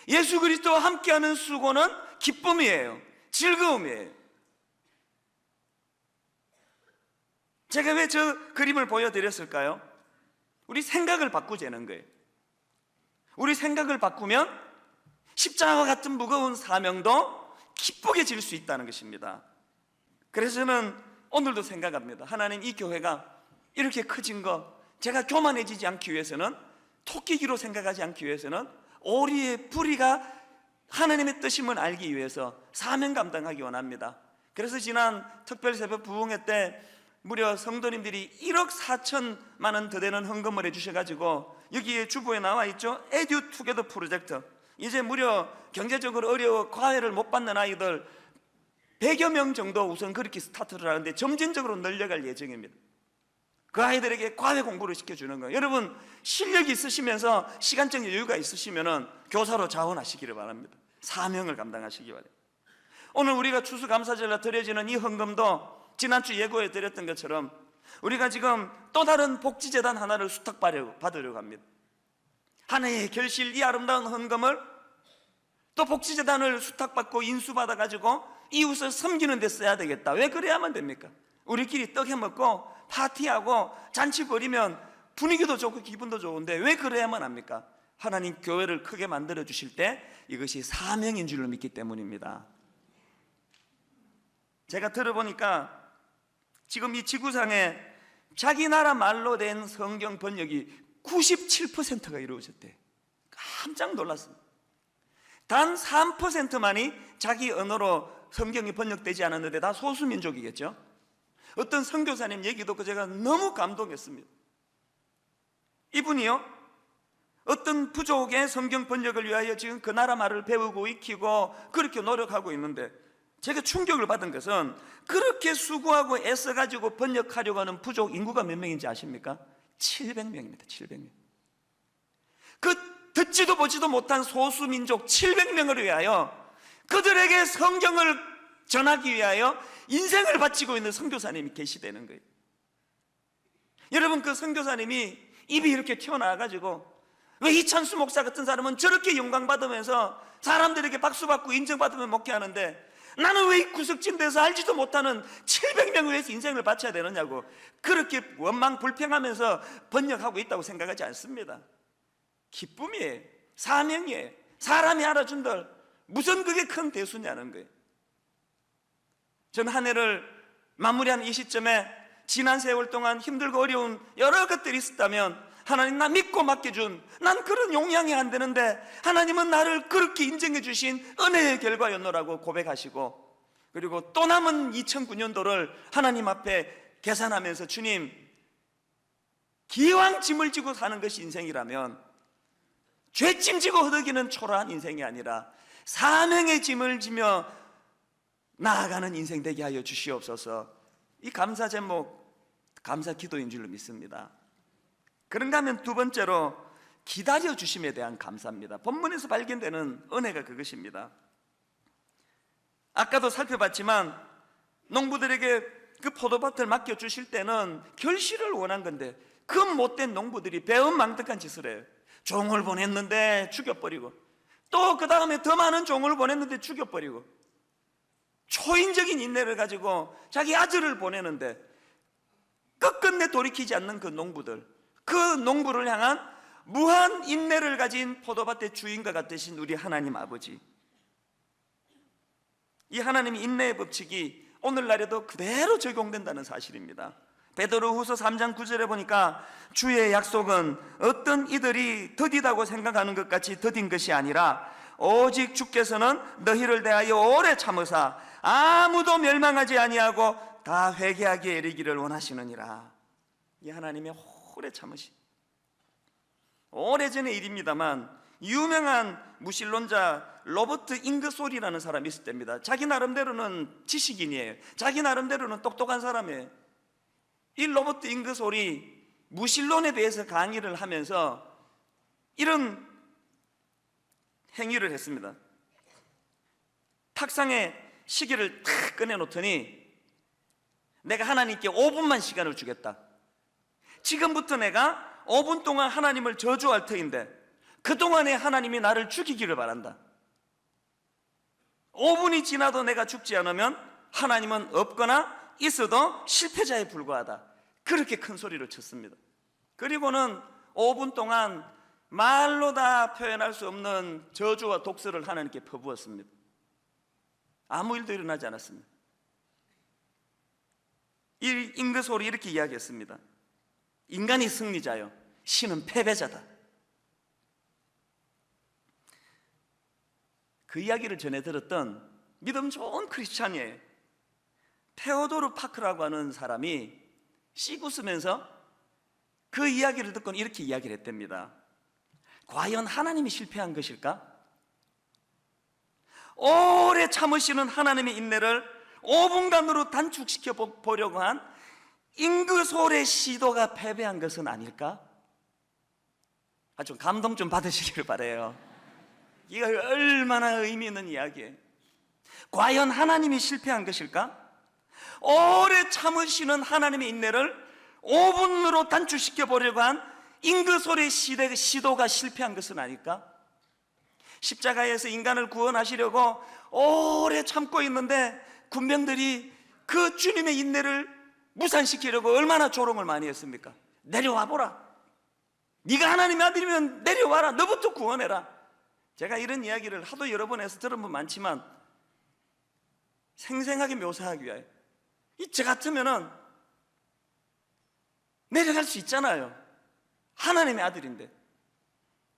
예수 그리스도와 함께하는 수고는 기쁨이에요. 즐거움이에요. 제가 왜 저 그림을 보여드렸을까요? 우리 생각을 바꾸자는 거예요. 우리 생각을 바꾸면 십자가와 같은 무거운 사명도 기쁘게 질 수 있다는 것입니다. 그래서 저는 오늘도 생각합니다. 하나님, 이 교회가 이렇게 커진 거, 제가 교만해지지 않기 위해서는, 토끼기로 생각하지 않기 위해서는, 오리의 부리가 하나님의 뜻임을 알기 위해서 사명 감당하기 원합니다. 그래서 지난 특별 새벽 부흥회 때 무려 성도님들이 1억 4천만 원 더 되는 헌금을 해주셔가지고, 여기에 주보에 나와 있죠. 에듀 투게더 프로젝트. 이제 무려 경제적으로 어려워 과외를 못 받는 아이들 100여 명 정도 우선 그렇게 스타트를 하는데 점진적으로 늘려갈 예정입니다. 그 아이들에게 과외 공부를 시켜주는 거예요. 여러분, 실력이 있으시면서 시간적 여유가 있으시면 교사로 자원하시기를 바랍니다. 사명을 감당하시기 바랍니다. 오늘 우리가 추수감사절에 드려지는 이 헌금도 지난주 예고해 드렸던 것처럼 우리가 지금 또 다른 복지재단 하나를 수탁받으려고 합니다. 하나의 결실, 이 아름다운 헌금을 또 복지재단을 수탁받고 인수받아가지고 이웃을 섬기는 데 써야 되겠다. 왜 그래야만 됩니까? 우리끼리 떡 해먹고 파티하고 잔치 벌이면 분위기도 좋고 기분도 좋은데 왜 그래야만 합니까? 하나님 교회를 크게 만들어 주실 때 이것이 사명인 줄로 믿기 때문입니다. 제가 들어보니까 지금 이 지구상에 자기 나라 말로 된 성경 번역이 97%가 이루어졌대. 깜짝 놀랐습니다. 단 3%만이 자기 언어로 성경이 번역되지 않았는데 다 소수민족이겠죠. 어떤 선교사님 얘기 듣고 제가 너무 감동했습니다. 이분이요, 어떤 부족의 성경 번역을 위하여 지금 그 나라 말을 배우고 익히고 그렇게 노력하고 있는데, 제가 충격을 받은 것은 그렇게 수고하고 애써가지고 번역하려고 하는 부족 인구가 몇 명인지 아십니까? 700명입니다. 700명. 그 듣지도 보지도 못한 소수민족 700명을 위하여, 그들에게 성경을 전하기 위하여 인생을 바치고 있는 선교사님이 계시다는 거예요. 여러분, 그 선교사님이 입이 이렇게 튀어나와가지고, 왜 이찬수 목사 같은 사람은 저렇게 영광받으면서 사람들에게 박수받고 인정받으면 목회하는데 나는 왜 이 구석진 데서 알지도 못하는 700명을 위해서 인생을 바쳐야 되느냐고 그렇게 원망불평하면서 번역하고 있다고 생각하지 않습니다. 기쁨이에요. 사명이에요. 사람이 알아준들 무슨 그게 큰 대수냐는 거예요. 저는 한 해를 마무리하는 이 시점에 지난 세월 동안 힘들고 어려운 여러 것들이 있었다면, 하나님, 나 믿고 맡겨준, 난 그런 용량이 안 되는데 하나님은 나를 그렇게 인정해 주신 은혜의 결과였노라고 고백하시고, 그리고 또 남은 2009년도를 하나님 앞에 계산하면서, 주님, 기왕 짐을 지고 사는 것이 인생이라면 죄짐 지고 허덕이는 초라한 인생이 아니라 사명의 짐을 지며 나아가는 인생 되게 하여 주시옵소서. 이 감사 제목, 감사 기도인 줄로 믿습니다. 그런가 하면 두 번째로 기다려 주심에 대한 감사입니다. 본문에서 발견되는 은혜가 그것입니다. 아까도 살펴봤지만 농부들에게 그 포도밭을 맡겨주실 때는 결실을 원한 건데, 그 못된 농부들이 배은망덕한 짓을 해요. 종을 보냈는데 죽여버리고, 또 그 다음에 더 많은 종을 보냈는데 죽여버리고, 초인적인 인내를 가지고 자기 아들을 보내는데 끝끝내 돌이키지 않는 그 농부들, 그 농부를 향한 무한 인내를 가진 포도밭의 주인과 같으신 우리 하나님 아버지, 이 하나님의 인내의 법칙이 오늘날에도 그대로 적용된다는 사실입니다. 베드로후서 3장 9절에 보니까 주의 약속은 어떤 이들이 더디다고 생각하는 것 같이 더딘 것이 아니라 오직 주께서는 너희를 대하여 오래 참으사 아무도 멸망하지 아니하고 다 회개하기에 이르기를 원하시느니라. 이 하나님의 오래 참으심. 오래전의 일입니다만 유명한 무신론자 로버트 잉그솔이라는 사람이 있을 때입니다. 자기 나름대로는 지식인이에요. 자기 나름대로는 똑똑한 사람이에요. 이 로버트 잉그솔이 무신론에 대해서 강의를 하면서 이런 행위를 했습니다. 탁상에 시계를 탁 꺼내놓더니, 내가 하나님께 5분만 시간을 주겠다. 지금부터 내가 5분 동안 하나님을 저주할 터인데 그동안에 하나님이 나를 죽이기를 바란다. 5분이 지나도 내가 죽지 않으면 하나님은 없거나 있어도 실패자에 불과하다. 그렇게 큰 소리를 쳤습니다. 그리고는 5분 동안 말로 다 표현할 수 없는 저주와 독설을 하나님께 퍼부었습니다. 아무 일도 일어나지 않았습니다. 이 잉그솔이 이렇게 이야기했습니다. 인간이 승리자요, 신은 패배자다. 그 이야기를 전해 들었던 믿음 좋은 크리스찬이에요. 테오도르 파크라고 하는 사람이 씩 웃으면서 그 이야기를 듣고 이렇게 이야기를 했답니다. 과연 하나님이 실패한 것일까? 오래 참으시는 하나님의 인내를 5분간으로 단축시켜 보려고 한 잉그솔의 시도가 패배한 것은 아닐까? 좀 감동 좀 받으시기를 바라요. 이거 얼마나 의미 있는 이야기예요. 과연 하나님이 실패한 것일까? 오래 참으시는 하나님의 인내를 5분으로 단축시켜 보려고 한 잉그솔의 시도가 실패한 것은 아닐까? 십자가에서 인간을 구원하시려고 오래 참고 있는데 군병들이 그 주님의 인내를 무산시키려고 얼마나 조롱을 많이 했습니까? 내려와 보라, 네가 하나님의 아들이면 내려와라, 너부터 구원해라. 제가 이런 이야기를 하도 여러 번 해서 들은 분 많지만 생생하게 묘사하기 위하여, 저 같으면은 내려갈 수 있잖아요. 하나님의 아들인데.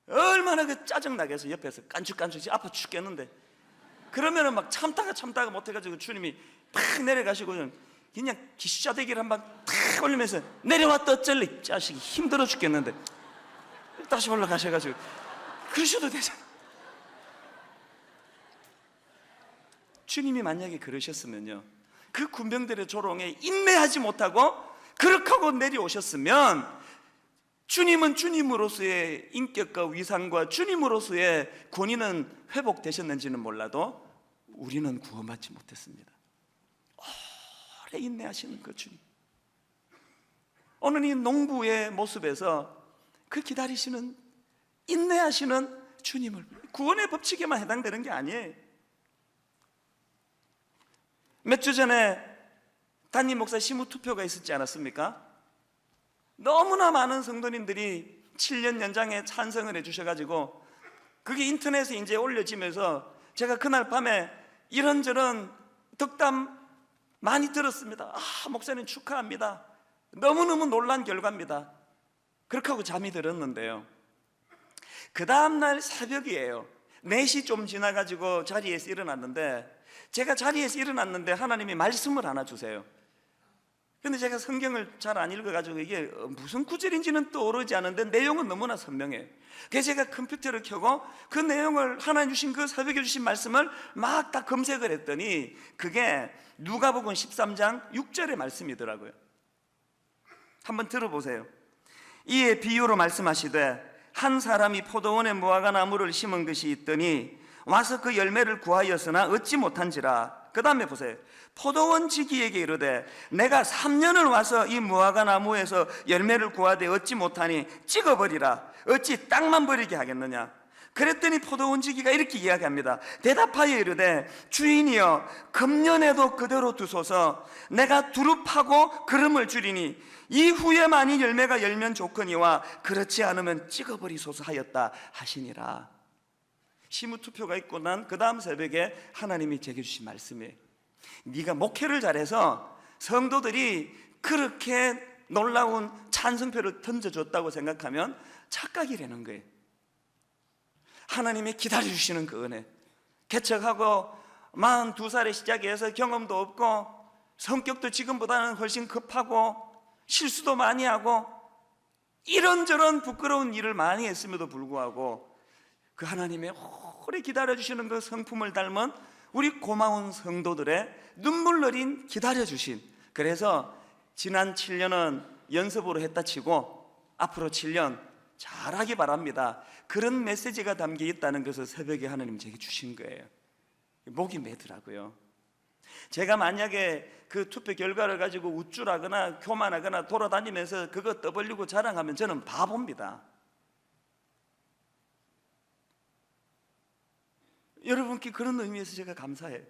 얼마나 그 짜증나겠어. 옆에서 깐죽깐죽 아파 죽겠는데, 그러면은 막 참다가 못해가지고 주님이 팍 내려가시고 그냥 기시자대기를 한 방 탁 올리면서 내려왔다 어쩔래 자식이 힘들어 죽겠는데 다시 올라가셔가지고 그러셔도 되잖아요. 주님이 만약에 그러셨으면요, 그 군병들의 조롱에 인내하지 못하고 그렇게 하고 내려오셨으면 주님은 주님으로서의 인격과 위상과 주님으로서의 권위는 회복되셨는지는 몰라도 우리는 구원받지 못했습니다. 오래 인내하시는 그 주님, 오늘 이 농부의 모습에서 그 기다리시는 인내하시는 주님을, 구원의 법칙에만 해당되는 게 아니에요. 몇 주 전에 담임 목사 시무투표가 있었지 않았습니까? 너무나 많은 성도님들이 7년 연장에 찬성을 해주셔가지고 그게 인터넷에 이제 올려지면서 제가 그날 밤에 이런저런 덕담 많이 들었습니다. 목사님 축하합니다. 너무너무 놀란 결과입니다. 그렇게 하고 잠이 들었는데요, 그 다음날 새벽이에요. 4시 좀 지나가지고 자리에서 일어났는데, 제가 자리에서 일어났는데 하나님이 말씀을 하나 주세요. 근데 제가 성경을 잘 안 읽어가지고 이게 무슨 구절인지는 떠오르지 않은데 내용은 너무나 선명해요. 그래서 제가 컴퓨터를 켜고 그 내용을, 하나님 주신 그 새벽에 주신 말씀을 막 다 검색을 했더니 그게 누가복음 13장 6절의 말씀이더라고요. 한번 들어보세요. 이에 비유로 말씀하시되 한 사람이 포도원에 무화과 나무를 심은 것이 있더니 와서 그 열매를 구하였으나 얻지 못한지라. 그 다음에 보세요. 포도원 지기에게 이르되 내가 3년을 와서 이 무화과 나무에서 열매를 구하되 얻지 못하니 찍어버리라. 어찌 땅만 버리게 하겠느냐. 그랬더니 포도원 지기가 이렇게 이야기합니다. 대답하여 이르되 주인이여, 금년에도 그대로 두소서. 내가 두루 파고 그름을 줄이니 이후에 많이 열매가 열면 좋거니와 그렇지 않으면 찍어버리소서 하였다 하시니라. 시무투표가 있고 난 그 다음 새벽에 하나님이 제게 주신 말씀이에요. 네가 목회를 잘해서 성도들이 그렇게 놀라운 찬성표를 던져줬다고 생각하면 착각이라는 거예요. 하나님이 기다려주시는 그 은혜, 개척하고 42살에 시작해서 경험도 없고 성격도 지금보다는 훨씬 급하고 실수도 많이 하고 이런저런 부끄러운 일을 많이 했음에도 불구하고 그 하나님의 오래 기다려주시는 그 성품을 닮은 우리 고마운 성도들의 눈물 어린 기다려주신, 그래서 지난 7년은 연습으로 했다 치고 앞으로 7년 잘하기 바랍니다, 그런 메시지가 담겨 있다는 것을 새벽에 하나님 제게 주신 거예요. 목이 메더라고요. 제가 만약에 그 투표 결과를 가지고 우쭐하거나 교만하거나 돌아다니면서 그거 떠벌리고 자랑하면 저는 바보입니다. 여러분께 그런 의미에서 제가 감사해요.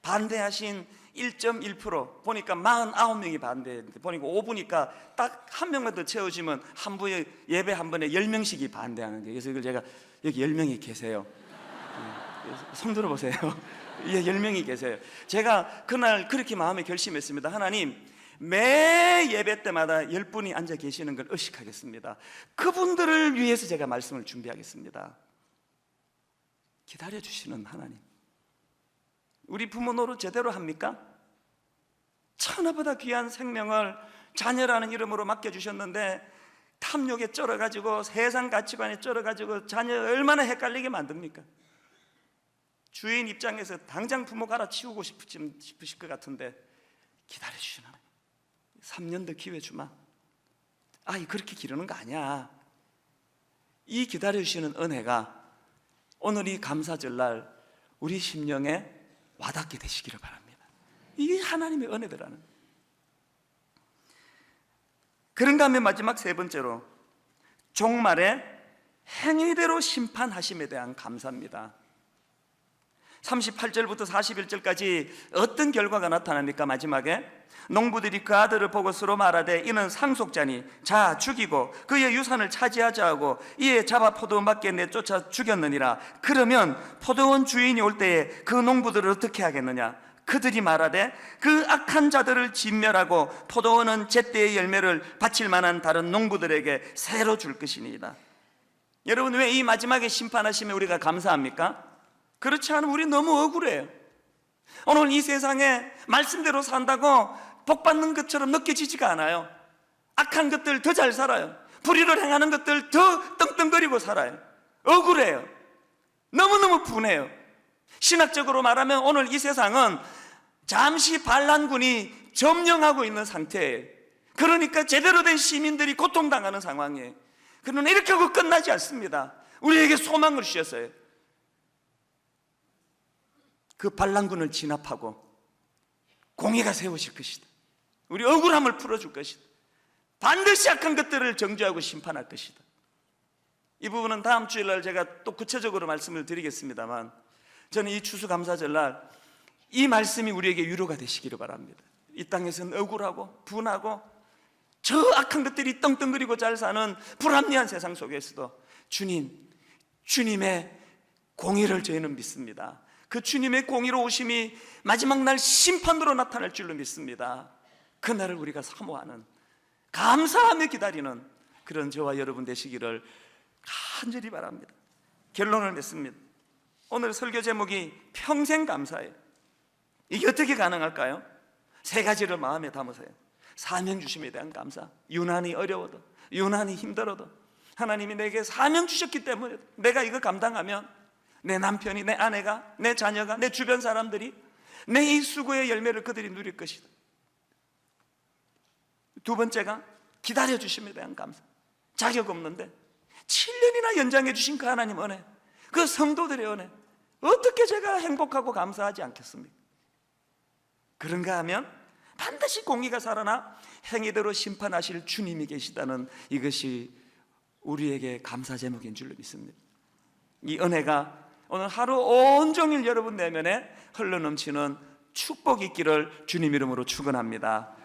반대하신 1.1% 보니까 49명이 반대했는데 보니까 5부니까 딱 한 명만 더 채워지면 한 부에 예배 한 번에 10명씩이 반대하는 거예요. 그래서 이걸 제가 여기 10명이 계세요. 손 들어보세요. 예, 10명이 계세요. 제가 그날 그렇게 마음에 결심했습니다. 하나님, 매 예배 때마다 10분이 앉아 계시는 걸 의식하겠습니다. 그분들을 위해서 제가 말씀을 준비하겠습니다. 기다려주시는 하나님, 우리 부모 노릇 제대로 합니까? 천하보다 귀한 생명을 자녀라는 이름으로 맡겨주셨는데 탐욕에 쩔어가지고 세상 가치관에 쩔어가지고 자녀 얼마나 헷갈리게 만듭니까? 주인 입장에서 당장 부모 갈아치우고 싶으실 것 같은데 기다려주시는 하나님, 3년 더 기회 주마. 아이, 그렇게 기르는 거 아니야. 이 기다려주시는 은혜가 오늘 이 감사절날 우리 심령에 와닿게 되시기를 바랍니다. 이게 하나님의 은혜더라는. 그런가 하면 마지막 세 번째로 종말에 행위대로 심판하심에 대한 감사입니다. 38절부터 41절까지 어떤 결과가 나타납니까? 마지막에 농부들이 그 아들을 보고 서로 말하되 이는 상속자니 자 죽이고 그의 유산을 차지하자 하고 이에 잡아 포도원 밖에 내쫓아 죽였느니라. 그러면 포도원 주인이 올 때에 그 농부들을 어떻게 하겠느냐? 그들이 말하되 그 악한 자들을 진멸하고 포도원은 제때의 열매를 바칠 만한 다른 농부들에게 새로 줄 것이니이다. 여러분, 왜 이 마지막에 심판하시면 우리가 감사합니까? 그렇지 않으면 우리 너무 억울해요. 오늘 이 세상에 말씀대로 산다고 복 받는 것처럼 느껴지지가 않아요. 악한 것들 더 잘 살아요. 불의를 행하는 것들 더 떵떵거리고 살아요. 억울해요. 너무너무 분해요. 신학적으로 말하면 오늘 이 세상은 잠시 반란군이 점령하고 있는 상태예요. 그러니까 제대로 된 시민들이 고통당하는 상황이에요. 그러나 이렇게 하고 끝나지 않습니다. 우리에게 소망을 주셨어요. 그 반란군을 진압하고 공의가 세우실 것이다. 우리 억울함을 풀어줄 것이다. 반드시 악한 것들을 정죄하고 심판할 것이다. 이 부분은 다음 주일날 제가 또 구체적으로 말씀을 드리겠습니다만, 저는 이 추수감사절날 이 말씀이 우리에게 위로가 되시기를 바랍니다. 이 땅에서는 억울하고 분하고 저 악한 것들이 떵떵거리고 잘 사는 불합리한 세상 속에서도 주님의 공의를 저희는 믿습니다. 그 주님의 공의로 오심이 마지막 날 심판으로 나타날 줄로 믿습니다. 그날을 우리가 사모하는, 감사하며 기다리는 그런 저와 여러분 되시기를 간절히 바랍니다. 결론을 맺습니다. 오늘 설교 제목이 평생 감사예요. 이게 어떻게 가능할까요? 세 가지를 마음에 담으세요. 사명 주심에 대한 감사. 유난히 어려워도, 유난히 힘들어도 하나님이 내게 사명 주셨기 때문에 내가 이거 감당하면 내 남편이, 내 아내가, 내 자녀가, 내 주변 사람들이 내 이 수고의 열매를 그들이 누릴 것이다. 두 번째가 기다려주심에 대한 감사. 자격 없는데 7년이나 연장해 주신 그 하나님 은혜, 그 성도들의 은혜, 어떻게 제가 행복하고 감사하지 않겠습니까? 그런가 하면 반드시 공의가 살아나 행위대로 심판하실 주님이 계시다는 이것이 우리에게 감사 제목인 줄로 믿습니다. 이 은혜가 오늘 하루 온종일 여러분 내면에 흘러넘치는 축복이 있기를 주님 이름으로 축원합니다.